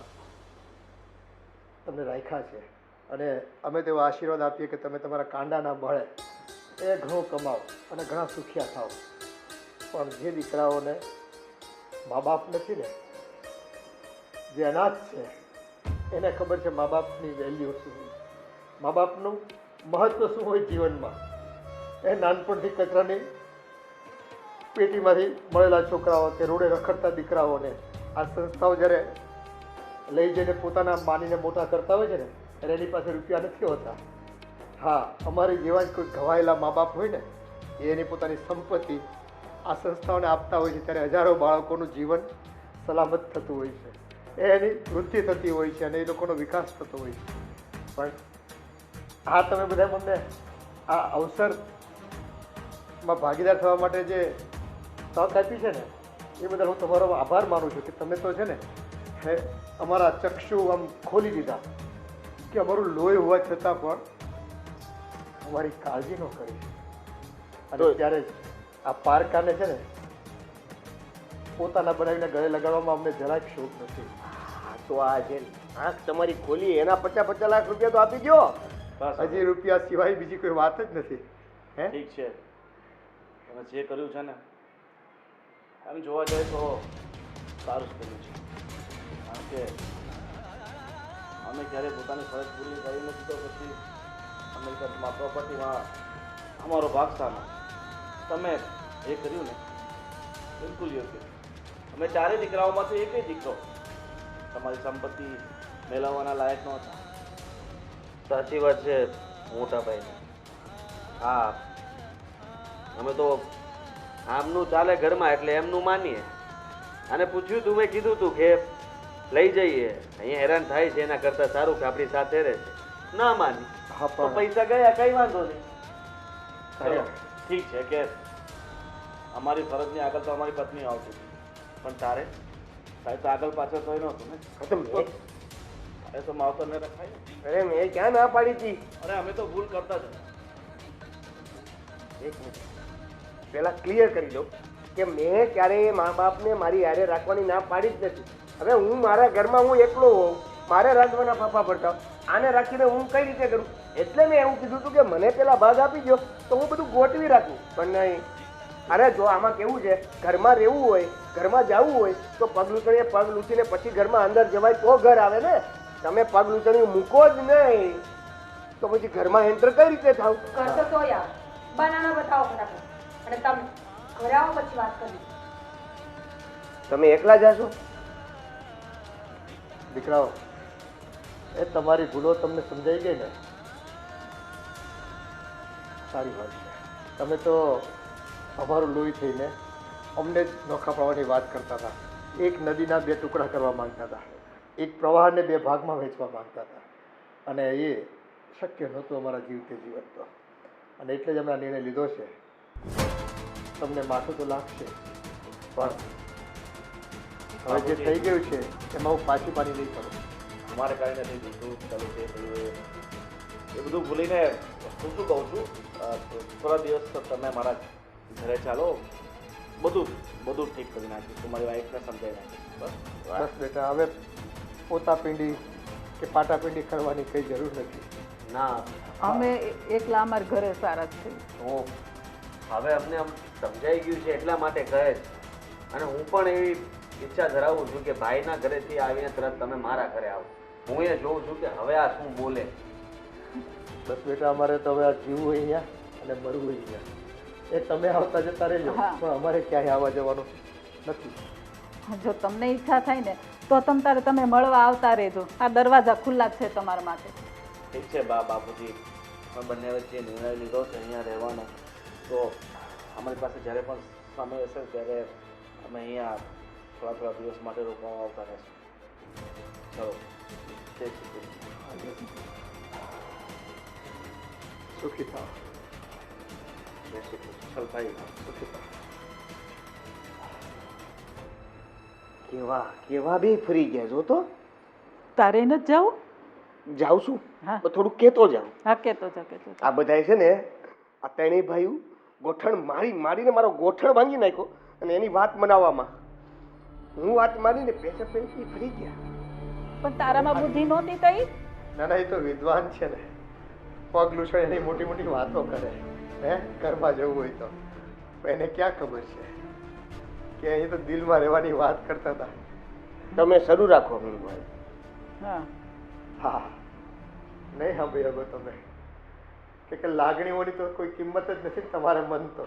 S3: તમને રાખ્યા છે અને અમે તેવો આશીર્વાદ આપીએ કે તમે તમારા કાંડાના બળે એ ઘણું કમાઓ અને ઘણા સુખિયા થાઓ. પણ જે દીકરાઓને મા બાપ નથી ને, જે અનાથ છે, એને ખબર છે મા બાપની વેલ્યુ શું હોય, મા બાપનું મહત્વ શું હોય જીવનમાં. એ નાનપણથી કચરાની પેટીમાંથી મળેલા છોકરાઓ કે રોડે રખડતા દીકરાઓને આ સંસ્થાઓ જ્યારે લઈ જઈને પોતાના માનીને મોટા કરતા હોય છે ને ત્યારે એની પાસે રૂપિયા નથી હોતા. હા, અમારી જેવા જ કોઈ ઘવાયેલા મા બાપ હોય ને એ એની પોતાની સંપત્તિ આ સંસ્થાઓને આપતા હોય છે ત્યારે હજારો બાળકોનું જીવન સલામત થતું હોય છે, એની વૃદ્ધિ થતી હોય છે અને એ લોકોનો વિકાસ થતો હોય છે. પણ આ તમે બધા મને આ અવસરમાં ભાગીદાર થવા માટે જે તક આપી છે ને એ બદલ હું તમારો આભાર માનું છું કે તમે તો છે ને અમારા ચક્ષુ આમ ખોલી દીધા કે અમારું લોહી હોવા છતાં પણ અમારી કાળજી ન કરી. અને ત્યારે જ આ પારકાને છે ને પોતાના બનાવીને ગળે લગાડવામાં અમને જરાક શોખ નથી.
S7: હા તો આ જે આંખ તમારી ખોલી એના 50-50 લાખ રૂપિયા તો આપી દો.
S3: હજી રૂપિયા સિવાય બીજી કોઈ વાત જ નથી. હે
S1: ઠીક છે, તમે જે કર્યું છે ને એમ જોવા જઈએ તો સારું જ કર્યું છે. કારણ કે અમે ક્યારે પોતાની ફરજ પૂરી કરી નથી તો પછી અમેરિકામાં પ્રોપર્ટીમાં અમારો ભાગ શાનો? તમે એ કર્યું ને બિલકુલ યોગ્ય. અમે 4 દીકરાઓમાંથી એક દીકરો તમારી સંપત્તિ મેળવવાના લાયક નહોતા.
S2: સાચી વાત છે. મોટા ભાઈને. હા, અમે તો આમનું ચાલે ઘરમાં એટલે એમનું માનીએ. અને પૂછ્યું તું, મેં કીધું તું કે લઈ જઈએ, અહીંયા હેરાન થાય છે એના કરતાં સારું કે આપણી સાથે રહે છે. ના માની
S3: હા
S2: તો
S3: પણ
S2: પૈસા ગયા, કઈ વાંધો નહીં.
S1: ચલો, ઠીક છે કે અમારી ફરજની આગળ તો અમારી પત્ની આવતી હતી. પણ તારે તો આગળ પાછળ કોઈ નહોતું ને.
S7: હા તો મેં
S1: તારે તો માવતરને રખાય.
S7: અરે મેં ક્યાં ના પાડી હતી?
S1: અરે અમે તો ભૂલ કરતા જ હતા.
S7: એક મિનિટ પહેલા ક્લિયર કરી દઉં કે મેં ક્યારેય મા બાપને મારી હારે રાખવાની ના પાડી જ નથી. હવે હું મારા ઘરમાં હું એકલો હોઉં, મારે રાંધવાના ફાફા પડતા હોય, આને રાખીને હું કઈ રીતે કરું? એટલે મેં એવું કીધું હતું કે મને પેલા ભાગ આપી દો તો હું બધું ગોઠવી રાખું. પણ નહીં, અરે જો આમાં કેવું છે, ઘરમાં રહેવું હોય, ઘરમાં જવું હોય તો પગ લૂંટણીએ પગ લૂંટીને પછી ઘરમાં અંદર જવાય તો ઘર આવે ને. તમે પગ લૂંટણી મૂકો જ નહીં તો પછી ઘરમાં એન્ટર કઈ રીતે થાવ?
S6: કરશો તો યાર બનાના બતાવો ફટાફટ. અને તમે ઘરે આવો પછી વાત કરી.
S7: તમે એકલા જાશો?
S3: દીકરાઓ, એ તમારી ભૂલો તમને સમજાઈ ગઈ ને, સારી વાત છે. તમે તો અમારું લોહી થઈને અમને જ નોખા પાડવાની વાત કરતા હતા. એક નદીના બે ટુકડા કરવા માંગતા હતા, એક પ્રવાહને બે ભાગમાં વહેંચવા માંગતા હતા, અને એ શક્ય નહોતું અમારા જીવતે જીવન તો. અને એટલે જ અમે આ નિર્ણય લીધો છે. તમને માથું તો લાગશે, પણ હવે જે થઈ ગયું છે એમાં હું પાછી પાની નહીં કરું.
S1: અમારે કાંઈ નથી જોઈતું. ચાલો તે થયું એ બધું ભૂલીને હું શું કહું છું, થોડા દિવસ તમે મારા ઘરે ચાલો, બધું ઠીક કરી નાખીશું. મારી વાઈફને સમજાવી નાખીશું. બસ
S3: બસ બેટા, હવે પોતાપિંડી કે પાટાપિંડી કરવાની કંઈ જરૂર નથી.
S2: ના,
S4: અમે એકલા અમારા ઘરે સારા છે.
S2: તો હવે અમને આમ સમજાઈ ગયું છે એટલા માટે કહે છે. અને હું પણ એવી ઈચ્છા ધરાવું છું કે ભાઈના ઘરેથી આવીને તરત તમે મારા ઘરે આવો. હું એ જોઉં છું કે હવે આ શું બોલે.
S3: બસ બેટા, અમારે તો હવે આ જીવવું અહીંયા અને મરવું અહીંયા. એ તમે આવતા જતા રહેજો,
S4: હા.
S3: પણ અમારે ક્યાંય આવવા જવાનું નથી.
S4: જો તમને ઈચ્છા થાય ને તો તમે મળવા આવતા રહેજો. આ દરવાજા ખુલ્લા જ છે તમારા માટે.
S1: ઠીક છે બાપુજી, અમે બંને વચ્ચે નિર્ણય લીધો છે અહીંયા રહેવાનો, તો અમારી પાસે જ્યારે પણ સમય હશે ત્યારે અમે અહીંયા થોડા દિવસ માટે રોકાવા આવતા રહેશું. ચલો, જય શ્રી કૃષ્ણ.
S3: સુખી થાવ.
S1: જય શ્રી કૃષ્ણ. ચલ ભાઈ,
S3: સુખી થાવ.
S7: કેવા બે ફરી ગયા છો તો?
S4: તારે ન જાવું?
S7: જાઉં છું,
S4: હા.
S7: પણ થોડું કેતો જાઉં.
S4: હા, કેતો જા.
S7: આ બધા છે ને, આ ત્રણેય ભાઈઓ ગોઠણ મારીને મારો ગોઠણ ભાંગી નાખ્યો. અને એની વાત મનાવવામાં હું વાત માનીને પેસે પૈકી ફરી ગયા.
S4: પણ તારામાં બુદ્ધિ નહોતી તઈ?
S3: ના ના, એ તો વિદ્વાન છે ને, પગ લૂછે એની મોટી મોટી વાતો કરે. હે, ઘરમાં જવું હોય તો એને ક્યાં ખબર છે કે અહીં તો દિલમાં રહેવાની વાત કરતા હતા.
S7: તમે શરૂ રાખો ભાઈ.
S4: હા,
S3: હા, નહીં સાંભળી શકો તમે કે લાગણીઓની તો કોઈ કિંમત જ નથી તમારે મન તો.